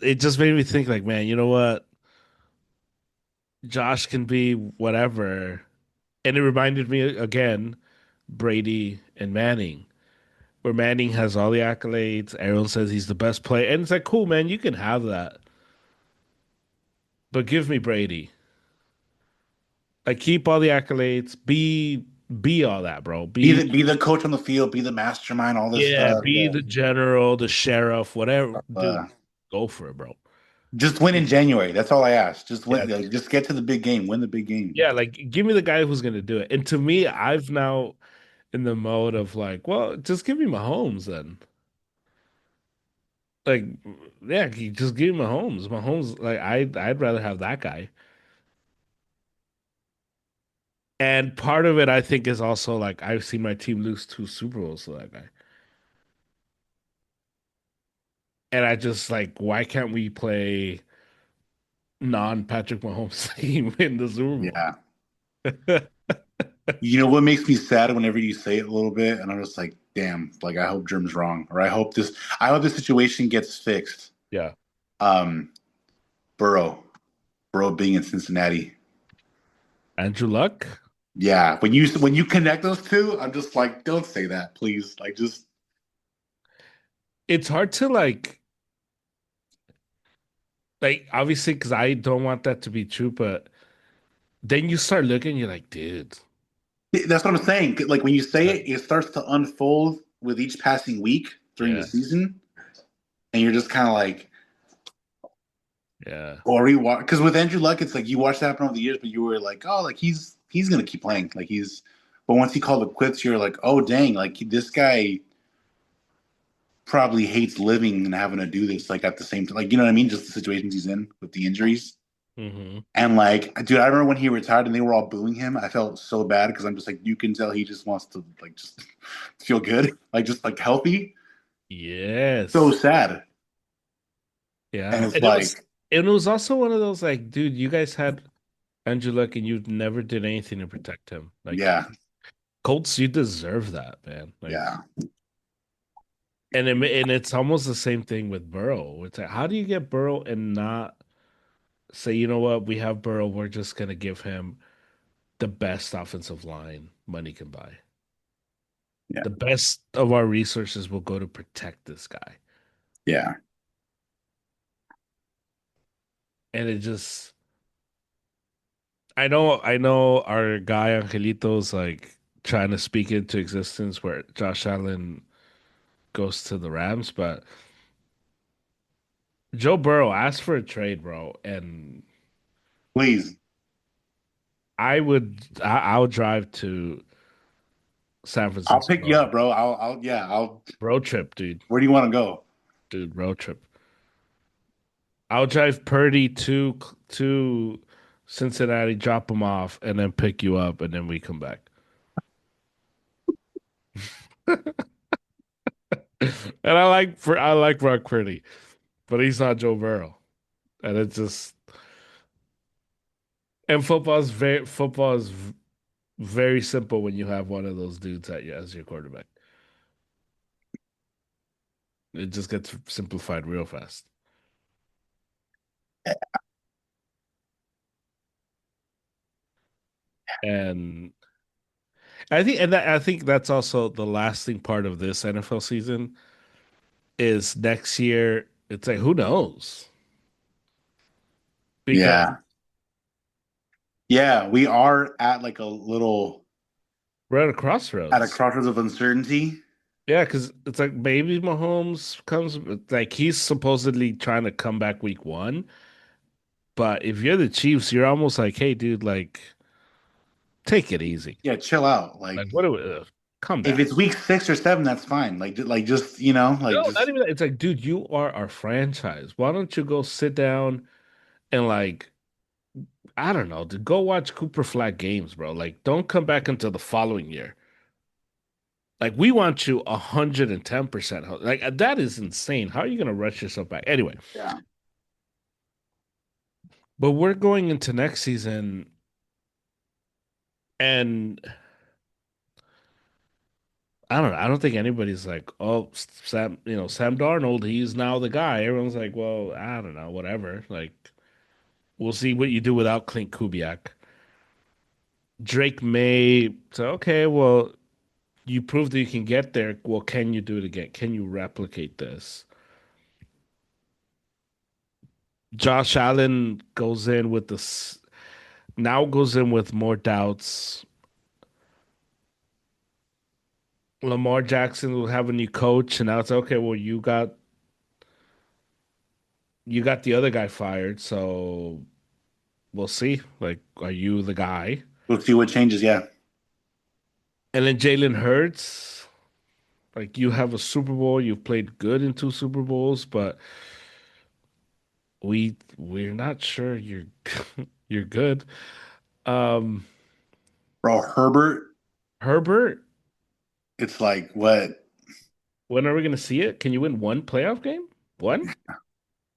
it just made me think like, man, you know what? Josh can be whatever. And it reminded me again, Brady and Manning, where Manning has all the accolades. Everyone says he's the best player. And it's like, cool, man, you can have that. But give me Brady. Like keep all the accolades. Be all that, bro. Be Be the coach on the field, be the mastermind, all this yeah, stuff. be Yeah. the general, the sheriff, whatever. Dude, Uh, go for it, bro. just win in January. That's all I ask. Just Yeah, win. Like, just get to the big game. Win the big game. yeah, like give me the guy who's gonna do it. And to me, I've now in the mode of like, well, just give me Mahomes then. Like, yeah, just give me Mahomes. Mahomes, like, I'd rather have that guy. And part of it, I think, is also like I've seen my team lose two Super Bowls to that guy, and I just like, why can't we play non Patrick Mahomes team in the Super Yeah. Bowl? You know what makes me sad whenever you say it a little bit, and I'm just like, damn. Like, I hope Germ's wrong, or I hope this situation gets fixed. Yeah, Um, Burrow, Burrow being in Cincinnati. Andrew Luck. Yeah, when you connect those two, I'm just like, don't say that, please. Like, just It's hard to like obviously because I don't want that to be true, but then you start looking, you're like, dude, that's what I'm saying. Like when you say uh, it, it starts to unfold with each passing week during the yeah, season, and you're just kind of like, yeah, or you watch because with Andrew Luck, it's like you watched that happen over the years, but you were like, oh, like he's gonna keep playing, like he's. But once he called it quits, you're like, oh dang, like this guy probably hates living and having to do this like at the same time, like you know what I mean? Just the situations he's in with the injuries. hmm And like, dude, I remember when he retired and they were all booing him. I felt so bad because I'm just like, you can tell he just wants to like just feel good, like just like healthy. So yes, sad. And yeah, it's like, and it was also one of those like, dude, you guys had Andrew Luck and you never did anything to protect him. Like yeah, Colts, you deserve that, man. Like, yeah, and it's almost the same thing with Burrow. It's like, how do you get Burrow and not say, you know what, we have Burrow, we're just gonna give him the best offensive line money can buy. yeah, The best of our resources will go to protect this guy. yeah, And it just I know our guy Angelito's like trying to speak into existence where Josh Allen goes to the Rams, but Joe Burrow asked for a trade, bro, and please. I'll drive to San I'll pick you Francisco. up, bro. Yeah, I'll. Road trip, dude. Where do you want to go? Dude, road trip. I'll drive Purdy to Cincinnati, drop him off, and then pick you up, and then we come back. And I like Brock Purdy, but he's not Joe Burrow. And it's just and football is very simple when you have one of those dudes at you as your quarterback. It just gets simplified real fast. And I think that's also the lasting part of this NFL season is next year. It's like who knows because Yeah, yeah. We are at like a little we're at a at a crossroads. crossroads of uncertainty. Yeah, because it's like maybe Mahomes comes like he's supposedly trying to come back week one, but if you're the Chiefs, you're almost like, hey, dude, like Take it easy. Yeah, chill out. Like Like, what do we, calm if down. it's week 6 or 7, that's fine. Like just like No, not just even that. It's like, dude, you are our franchise. Why don't you go sit down and like, I don't know, to go watch Cooper Flag games, bro. Like, don't come back until the following year. Like, we want you 110%. Like, that is insane. How are you gonna rush yourself back? Anyway, yeah. but we're going into next season, and I don't know. I don't think anybody's like, oh, Sam, Sam Darnold, he's now the guy. Everyone's like, well, I don't know, whatever. Like, we'll see what you do without Clint Kubiak. Drake May say, okay, well, you proved that you can get there. Well, can you do it again? Can you replicate this? Josh Allen goes in with this now goes in with more doubts. Lamar Jackson will have a new coach, and now it's okay. Well, you got the other guy fired, so we'll see. Like, are you the guy? We'll see what changes. Yeah, And then Jalen Hurts, like you have a Super Bowl, you've played good in two Super Bowls, but we're not sure you're you're good. Um, bro. Herbert. Herbert, It's like what when are we gonna see it? Can you win one playoff game? One?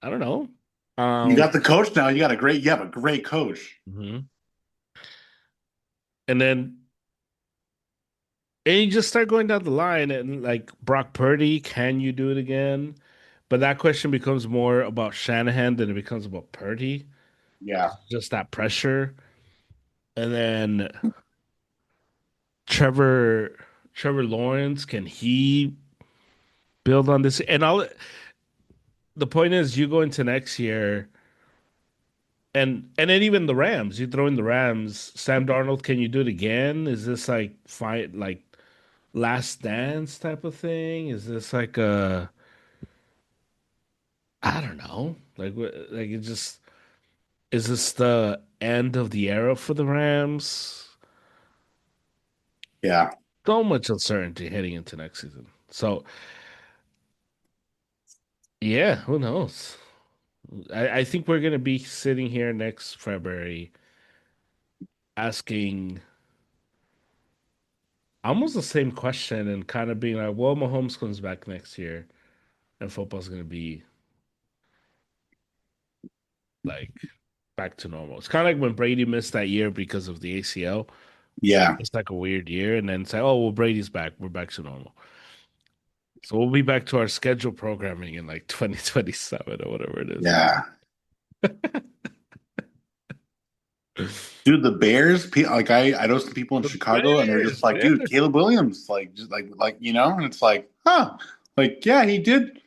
I don't know. you Um, got the coach now. You have a great coach. mhm. And then you just start going down the line and like Brock Purdy, can you do it again? But that question becomes more about Shanahan than it becomes about Purdy. Yeah, Just that pressure. And then Trevor Trevor Lawrence, can he build on this? And all the point is you go into next year and then even the Rams, you throw in the Rams, Sam Darnold, can you do it again? Is this like fight like last dance type of thing? Is this like a I don't know. Like it just is this the end of the era for the Rams? yeah, So much uncertainty heading into next season. So yeah, who knows? I think we're gonna be sitting here next February asking almost the same question and kind of being like, well, Mahomes comes back next year and football's gonna be like back to normal. It's kind of like when Brady missed that year because of the ACL. yeah, It's like a weird year, and then say, oh, well, Brady's back. We're back to normal. So we'll be back to our schedule programming in like 2027 or whatever it is. yeah. Dude, the Bears. Like I know some people in The Chicago, and they're just Bears, like, man. dude, Caleb Williams, like just and it's like, huh, like yeah, he did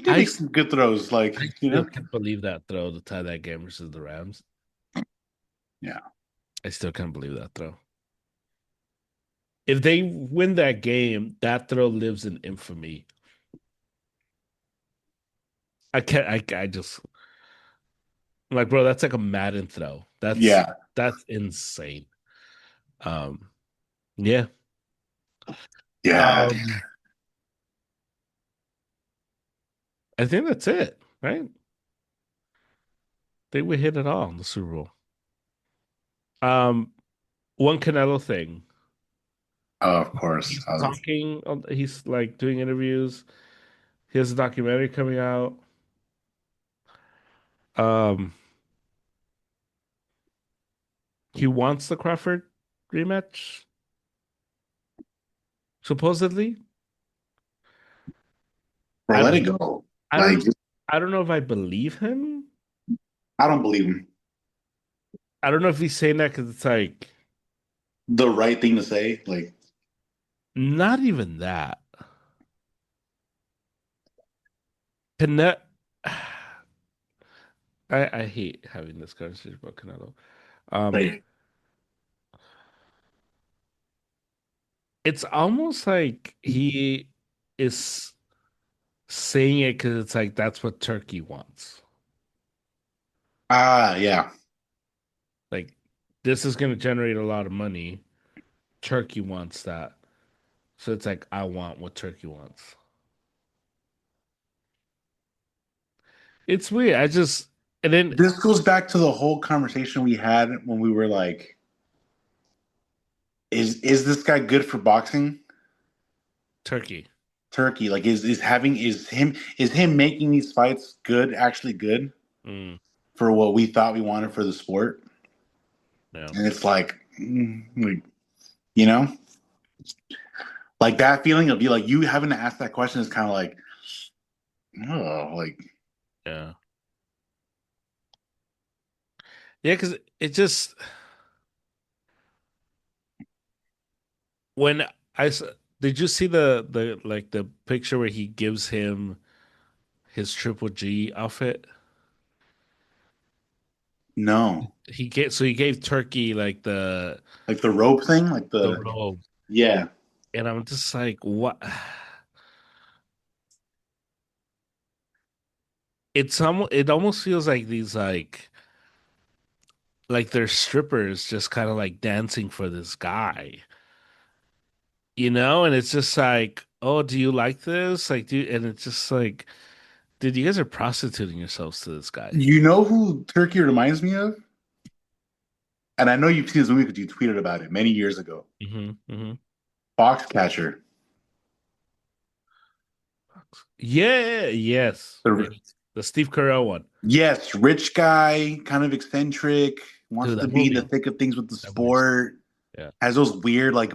I make some good throws, like I you still know, can't believe that throw to tie that game versus the Rams. yeah, I still can't believe that throw. If they win that game, that throw lives in infamy. I can't. I just like, bro. That's like a Madden throw. yeah, That's insane. Um, yeah. yeah, Um, I think that's it, right? I think we hit it all in the Super Bowl. Um, one Canelo thing. oh, of course. He's talking. He's like doing interviews. He has a documentary coming out. Um, he wants the Crawford rematch, supposedly. Bro, I let don't. it go. I Like don't. I don't know if I believe him. I don't believe him. I don't know if he's saying that because it's like The right thing to say, like not even that. Connect. I hate having this conversation about Canelo. Um, like it's almost like he is saying it because it's like that's what Turkey wants. yeah, Like this is going to generate a lot of money. Turkey wants that. So it's like, I want what Turkey wants. It's weird. And then This goes back to the whole conversation we had when we were like, is this guy good for boxing? Turkey. Turkey, like is him making these fights good, actually good Mm, for what we thought we wanted for the sport? yeah. And it's like, like you know, like that feeling of you like you having to ask that question is kind of like, oh, like Yeah. Yeah, because it just, when I, s- did you see the picture where he gives him his Triple G outfit? no, So he gave Turkey like like the rope thing, like the the robe. yeah. And I'm just like, what? It almost feels like these like they're strippers just kind of like dancing for this guy, you know? And it's just like, oh, do you like this? Like, and it's just like, dude, you guys are prostituting yourselves to this guy. You know who Turkey reminds me of? And I know you've seen this movie because you tweeted about it many years ago. Hmm. Foxcatcher. Yeah, yes, The, yes. The Steve Carell one. yes, rich guy, kind of eccentric, wants Dude, to that be in the movie. thick of things with the That movie's sport. yeah. Has those weird like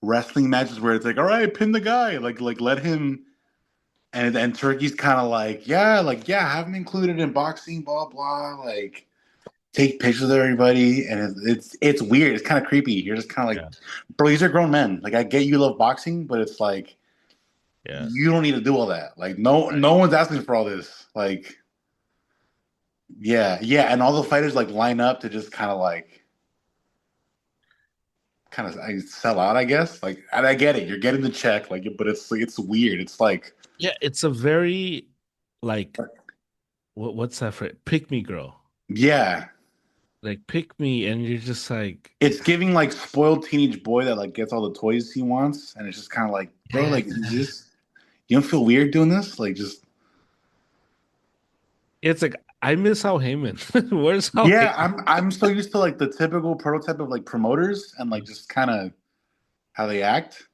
wrestling matches where it's like, all right, pin the guy, like let him. And Turkey's kind of like, yeah, have him included in boxing, blah blah. Like, take pictures of everybody, and it's weird. It's kind of creepy. You're just kind of like, Yeah. bro, these are grown men. Like, I get you love boxing, but it's like Yeah. you don't need to do all that. Like, no, Right. no one's asking for all this. Like, yeah, yeah, and all the fighters like line up to just kind of I sell out, I guess. Like, and I get it. You're getting the check, like, but it's weird. It's like, Yeah, it's a very like what's that for? Pick me girl. yeah, Like pick me, and you're just like, it's giving like spoiled teenage boy that like gets all the toys he wants, and it's just kind of like, bro, yeah. like, is this? You don't feel weird doing this? Like, just It's like I miss Al Heyman. Where's Al yeah. Heyman? I'm so used to like the typical prototype of like promoters and like just kind of how they act,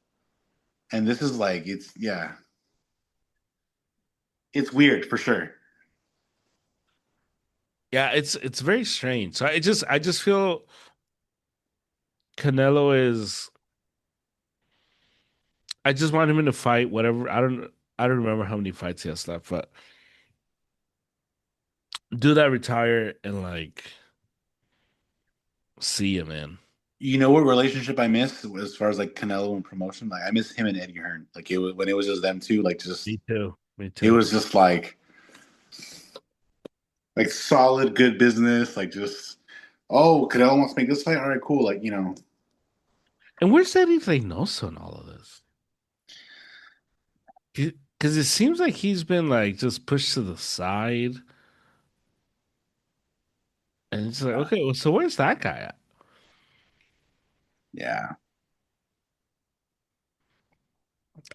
and this is like it's yeah, it's weird for sure. Yeah, it's very strange. So I just feel Canelo is. I just want him in a fight. Whatever. I don't remember how many fights he has left, but do that, retire, and like see you, man. You know what relationship I miss as far as like Canelo and promotion? Like I miss him and Eddie Hearn. Like it was when it was just them two. Like just Me too. Me it too. was just like solid good business. Like just oh Canelo wants to make this fight. All right, cool. Like And where's Eddie Reynoso in all of this? Because it seems like he's been like just pushed to the side, and it's like, okay, well, so where's that guy at? yeah.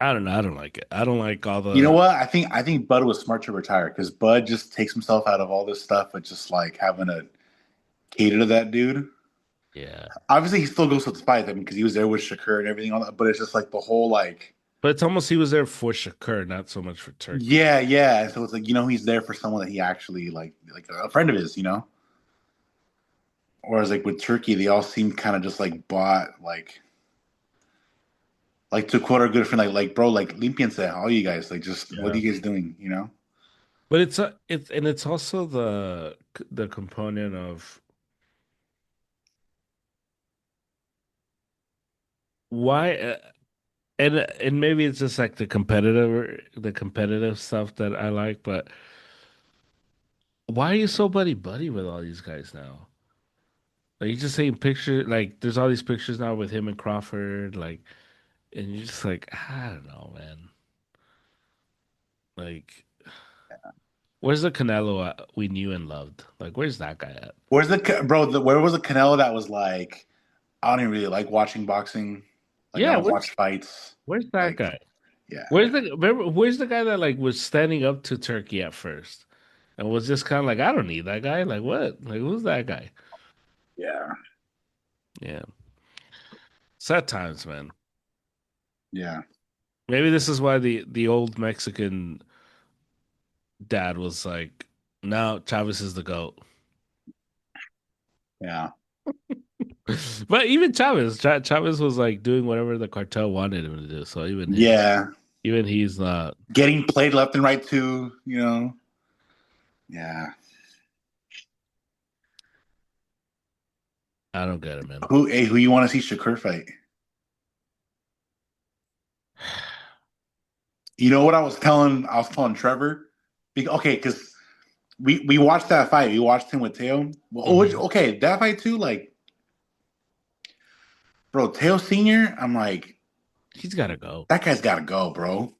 I don't know. I don't like it. I don't like all You know the what? I think Bud was smart to retire because Bud just takes himself out of all this stuff, but just like having to cater to that dude. yeah. Obviously, he still goes with Spike. I mean, because he was there with Shakur and everything, all that. But it's just like the whole like, But it's almost he was there for Shakur, not so much for Turkey. yeah, yeah. So it's like he's there for someone that he actually like a friend of his, Whereas like with Turkey, they all seem kind of just like bought, like to quote our good friend, like bro, like limpiense, all you guys, like just what are Yeah. you guys doing? But it's also the component of why and maybe it's just like the competitive stuff that I like, but why are you so buddy buddy with all these guys now? Like you just saying picture like there's all these pictures now with him and Crawford, like, and you're just like, I don't know, man. Like Where's the Canelo we knew and loved? Like, where's that guy at? Where's bro? Where was the Canelo that was like, I don't even really like watching boxing. Like I Yeah, don't watch fights. where's that Like guy? yeah, Where's the guy that like was standing up to Turkey at first and was just kind of like, I don't need that guy. Like what? Like who's that guy? yeah, Yeah, sad times, man. yeah, Maybe this is why the old Mexican dad was like, no, Chavez is the goat. yeah, But even Chavez was like doing whatever the cartel wanted him to do. So yeah. even he's not. Getting played left and right too. You know. Yeah. I don't get it, man. Who you want to see Shakur fight? You know what I was telling Trevor. Okay, because we watched that fight. We watched him with Teo. Well, Hmm. okay, that fight too. Like, bro, Teo Senior. I'm like, He's got to go. that guy's got to go, bro.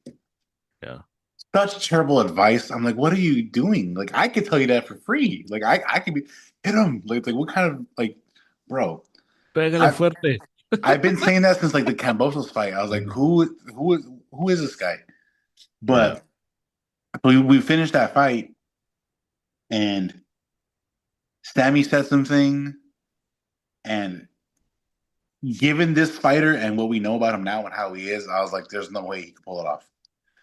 Yeah. Such terrible advice. I'm like, what are you doing? Like, I could tell you that for free. Like, I could be hit him. Like what kind of like, bro? Pégale I've fuerte. I've been saying that since like the Cambosos fight. I was like, who is this guy? Yeah. But we finished that fight, and Sammy said something, and given this fighter and what we know about him now and how he is, I was like, there's no way he could pull it off.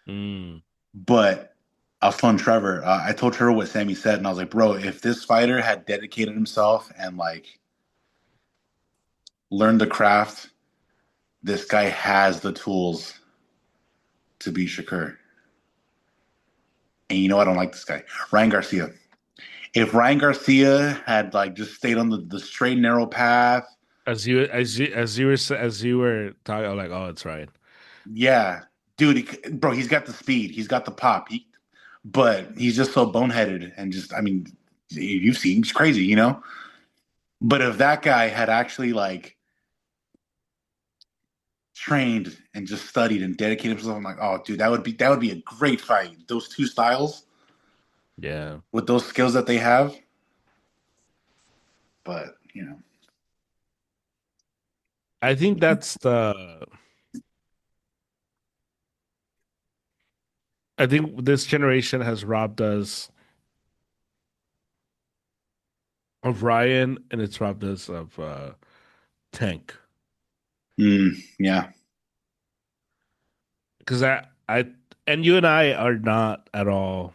Mm. But I was telling Trevor, I told Trevor what Sammy said, and I was like, bro, if this fighter had dedicated himself and like learned the craft, this guy has the tools to beat Shakur. And you know I don't like this guy, Ryan Garcia. If Ryan Garcia had like just stayed on the straight and narrow path, As you were talking, I'm like, oh, it's right. yeah, dude, bro, he's got the speed, he's got the pop, but he's just so boneheaded and just, I mean, you've seen, he's crazy, you know. But if that guy had actually like trained and just studied and dedicated himself, I'm like, oh, dude, that would be a great fight. Those two styles Yeah. with those skills that they have, but you know, I think that's the I think this generation has robbed us of Ryan and it's robbed us of Tank. yeah, Because I and you and I are not at all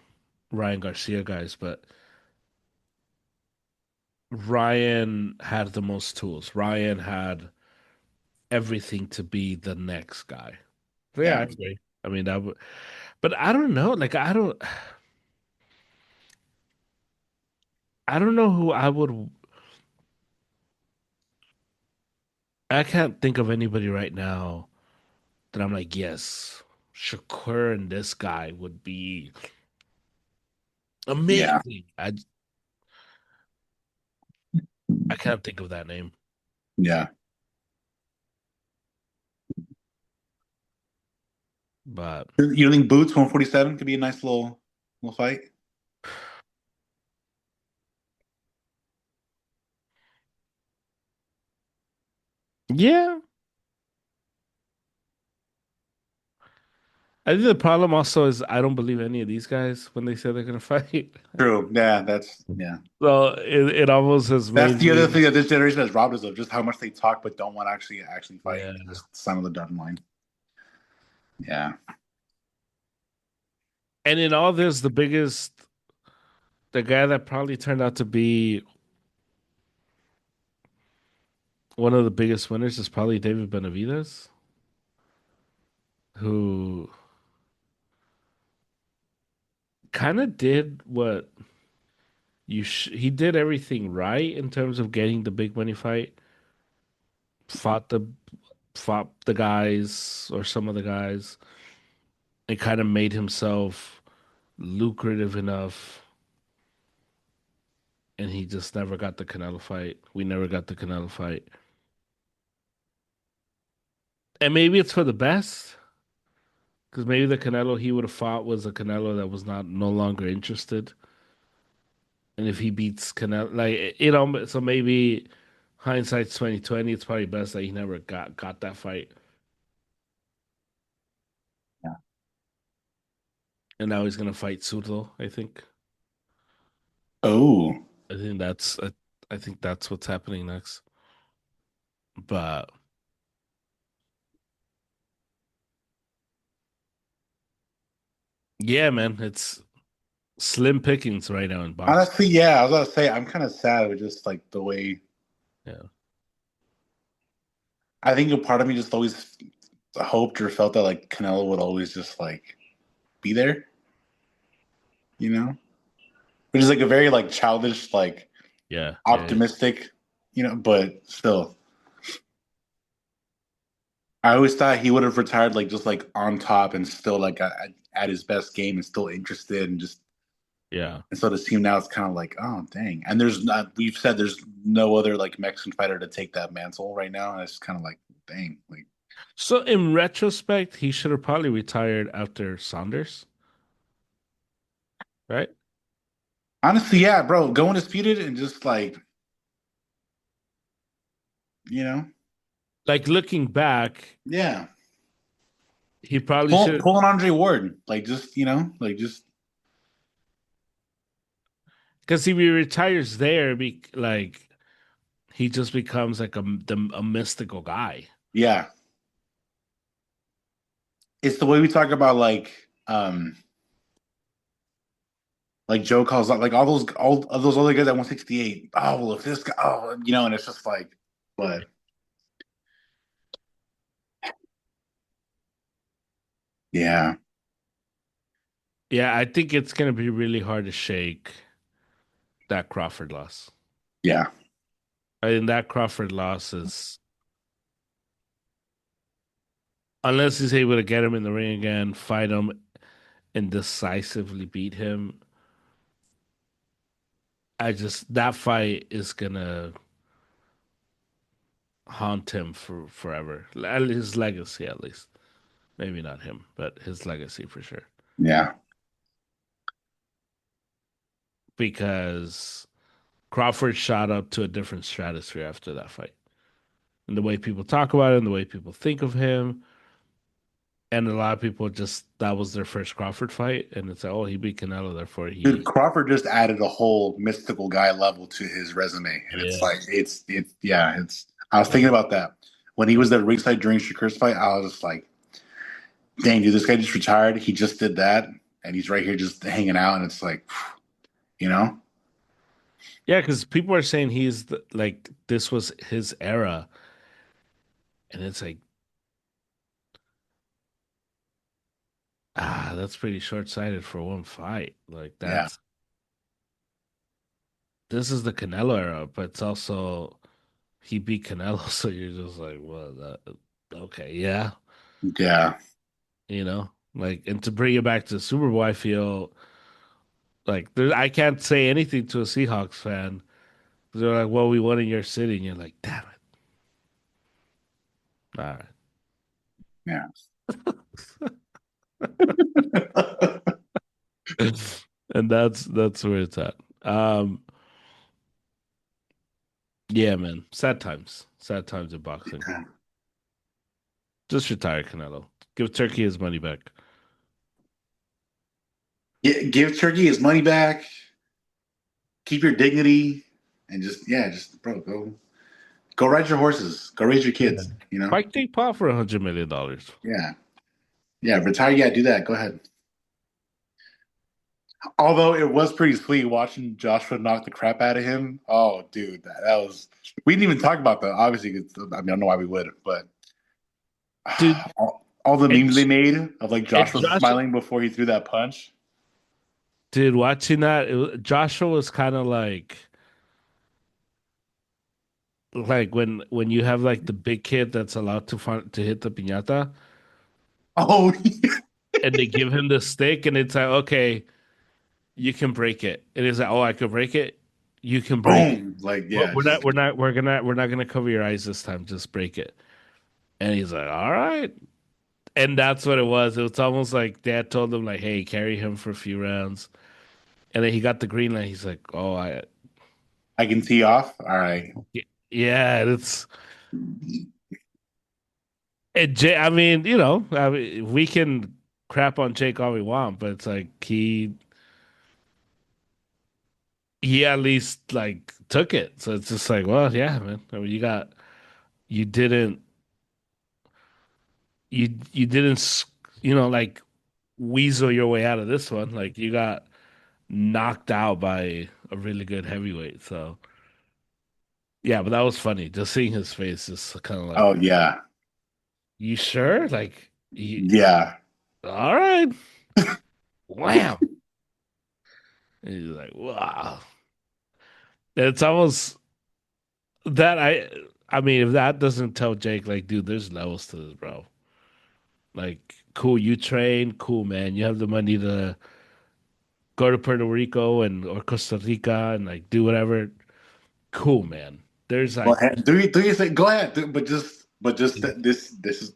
Ryan Garcia guys, but Ryan had the most tools. Ryan had everything to be the next guy. So yeah, I yeah, agree. I mean that would, but I don't know. Like I don't know who I would. I can't think of anybody right now that I'm like, yes, Shakur and this guy would be yeah, amazing. I can't think of that name, yeah. but You don't think Boots 147 could be a nice little fight? yeah. I think the problem also is I don't believe any of these guys when they say they're gonna fight. True. Yeah, that's yeah. So it almost has That's made the other me thing that this generation has robbed us of, just how much they talk but don't want to actually fight yeah. and just sign on the dotted line. Yeah. And in all this, the guy that probably turned out to be one of the biggest winners is probably David Benavidez, who kind of did what he did everything right in terms of getting the big money fight. Fought the fought the guys or some of the guys and kind of made himself lucrative enough and he just never got the Canelo fight. We never got the Canelo fight. And maybe it's for the best Because maybe the Canelo he would have fought was a Canelo that was not no longer interested. And if he beats Canelo, like so maybe hindsight's 2020. It's probably best that he never got that fight, Yeah. and now he's gonna fight Suto. Oh, I think that's I think that's what's happening next. But yeah, man, it's slim pickings right now in boxing. honestly, yeah. I was gonna say I'm kind of sad with just like the way. Yeah, I think a part of me just always hoped or felt that like Canelo would always just like be there, you know, which is like a very like childish, like yeah. optimistic, but still, I always thought he would have retired like just like on top and still like at his best game and still interested and just. Yeah. And so the team now is kind of like, oh dang. And there's not. We've said there's no other like Mexican fighter to take that mantle right now, and it's kind of like, dang, like So in retrospect, he should have probably retired after Saunders, right? honestly, yeah, bro, go undisputed and just like you know, Like looking back, yeah, he probably should pull an Andre Ward, like just like just because if he retires there, like he just becomes like a mystical guy. yeah. It's the way we talk about like Joe calls out like all of those other guys at 168. Oh well, if this guy, and it's just like, but yeah, Yeah, I think it's gonna be really hard to shake that Crawford loss. yeah, I think that Crawford loss is unless he's able to get him in the ring again, fight him, and decisively beat him. I just that fight is gonna haunt him for forever. His legacy, at least. Maybe not him, but his legacy for sure. yeah. Because Crawford shot up to a different stratosphere after that fight. And the way people talk about it and the way people think of him. And a lot of people just that was their first Crawford fight, and it's like, oh, he beat Canelo, therefore Dude, he Crawford just added a whole mystical guy level to his resume, and it's yeah like it's yeah, it's. I was thinking yeah about that when he was at ringside during Shakur's fight. I was just like, dang, dude, this guy just retired. He just did that, and he's right here just hanging out, and it's like, you know, yeah because people are saying like this was his era, and it's like that's pretty short sighted for one fight. Like yeah, that's this is the Canelo era, but it's also he beat Canelo, so you're just like, well, okay, yeah, yeah, like, and to bring it back to the Super Bowl, I feel like I can't say anything to a Seahawks fan. They're like, well, we won in your city, and you're like, damn it, all yeah. right, and that's where it's at. Um, yeah, man, sad times in boxing. Just retire Canelo. Give Turkey his money back. Give Turkey his money back. Keep your dignity, and just just bro, go ride your horses. Go raise your Yeah. kids. Fight Jake Paul for $100 million. Yeah, yeah. Retire. Yeah, do that. Go ahead. Although it was pretty sweet watching Joshua knock the crap out of him. Oh, dude, that was. We didn't even talk about that. Obviously, I don't know why we would, but Dude, all the and, memes they made of like and Joshua Josh, smiling before he threw that punch. dude, watching that, Joshua was kind of like when you have like the big kid that's allowed to hit the piñata, Oh, and they give him the stick, and it's like, okay, you can break it. It is like, oh, I could break it. You can break it. boom! Like We're yeah, we're just not we're not gonna cover your eyes this time. Just break it. And he's like, all right. And that's what it was. It was almost like dad told him, like, hey, carry him for a few rounds. And then he got the green light. He's like, oh, I can tee off. All right. yeah, I mean, we can crap on Jake all we want, but it's like he at least like took it. So it's just like, well, yeah, man. I mean, you didn't you didn't like weasel your way out of this one. Like you got knocked out by a really good heavyweight. So yeah, but that was funny. Just seeing his face is kind of like, Oh yeah, you sure? yeah. All right, wham. And he's like, wow. It's almost that I mean, if that doesn't tell Jake, like, dude, there's levels to this, bro. Like, cool, you train, cool, man. You have the money to go to Puerto Rico and or Costa Rica and like do whatever. Cool, man. There's Go like, ahead. Do you think? Go ahead. But just this is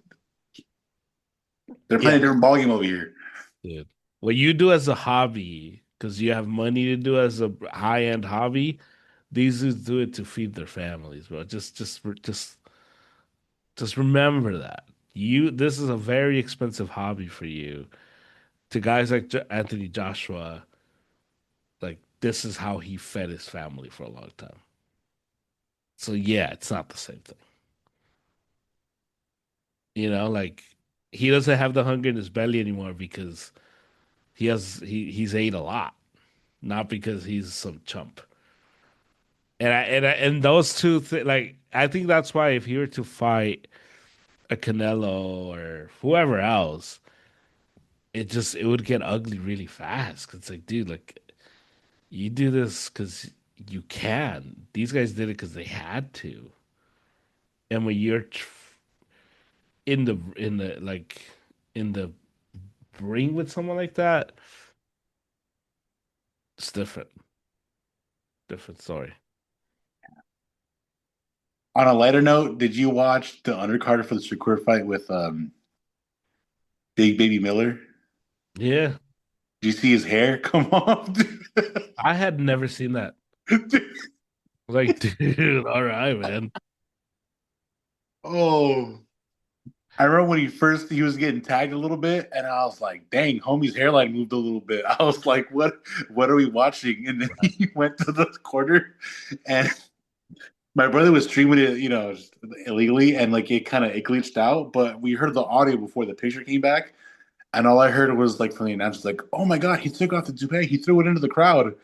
they're yeah, playing a different ballgame over here. dude. What you do as a hobby, because you have money to do as a high end hobby, these dudes do it to feed their families, bro. Just remember that. This is a very expensive hobby for you. To guys like Anthony Joshua, like this is how he fed his family for a long time. So yeah, it's not the same thing. Like he doesn't have the hunger in his belly anymore because he's ate a lot, not because he's some chump. And those two like I think that's why if he were to fight a Canelo or whoever else, it would get ugly really fast. 'Cause it's like, dude, like you do this because you can. These guys did it because they had to. And when you're in the ring with someone like that, it's different. Different story. On a lighter note, did you watch the undercard for the Shakur fight with Big Baby Miller? Yeah, Did you see his hair come off? I had never seen that. Dude. Like, dude, all right, man. Oh, I remember when he was getting tagged a little bit, and I was like, "Dang, homie's hairline moved a little bit." I was like, What are we watching?" And then he went to the corner, and my brother was streaming it, illegally, and like it glitched out. But we heard the audio before the picture came back, and all I heard was like from the announcers, like, "Oh my god, he took off the toupee, he threw it into the crowd,"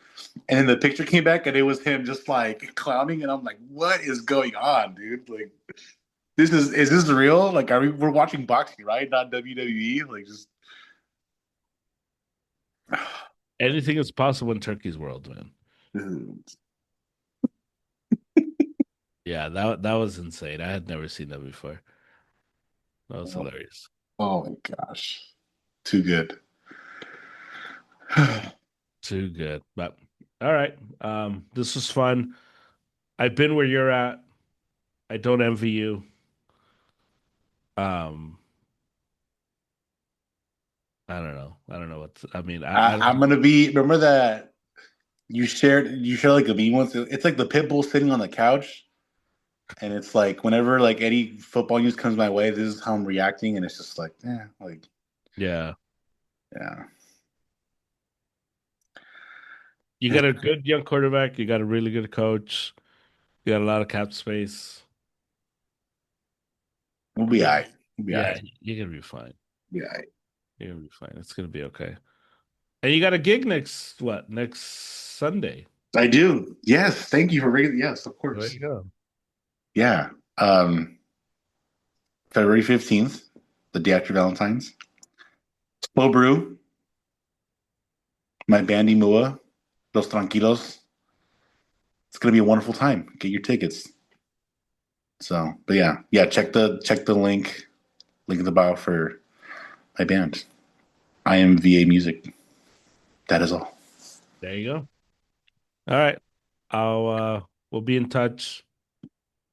and then the picture came back, and it was him just like clowning, and I'm like, "What is going on, dude? Like, is this real? Like, we're watching boxing, right? Not WWE? Like, just Anything is possible in Turkey's world, man. Yeah, that was insane. I had never seen that before. That was hilarious. oh my gosh, too good." Too good. But all right. This was fun. I've been where you're at. I don't envy you. Um, I don't know. I don't know what I mean, I I'm don't gonna be. Remember that you shared like a meme once. It's like the pit bull sitting on the couch, and it's like whenever like any football news comes my way, this is how I'm reacting, and it's just like, yeah, like yeah. yeah. You got a good young quarterback, you got a really good coach, you got a lot of cap space. We'll I be all mean, right. We'll be all yeah, right. you're gonna be fine. We'll be all right. You're gonna be fine. It's gonna be okay. And you got a gig next Sunday. I do. Yes. Thank you for bringing. Yes, of There course. you go. Yeah. February 15th, the day after Valentine's. Slow Brew, my bandy Mua, Los Tranquilos. It's gonna be a wonderful time. Get your tickets. So, but yeah. Check the link in the bio for my band. I am VA Music. That is all. There you go. All right. I'll we'll be in touch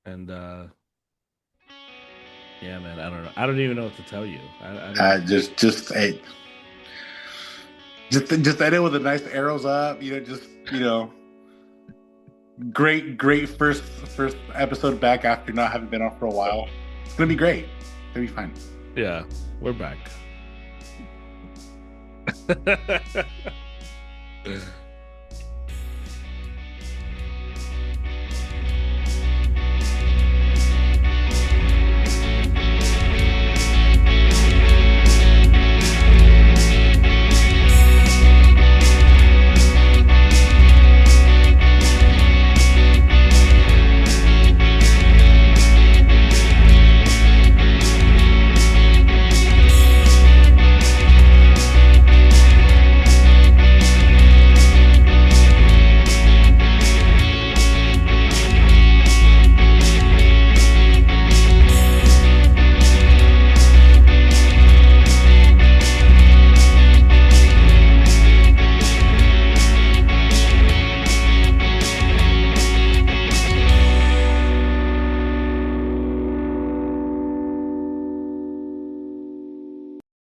and Yeah, man. I don't know. I don't even know what to tell you. I don't. Hey, just end it with the nice arrows up. Great first episode back after not having been on for a while. It's gonna be great. It's gonna be fine. Yeah, we're back.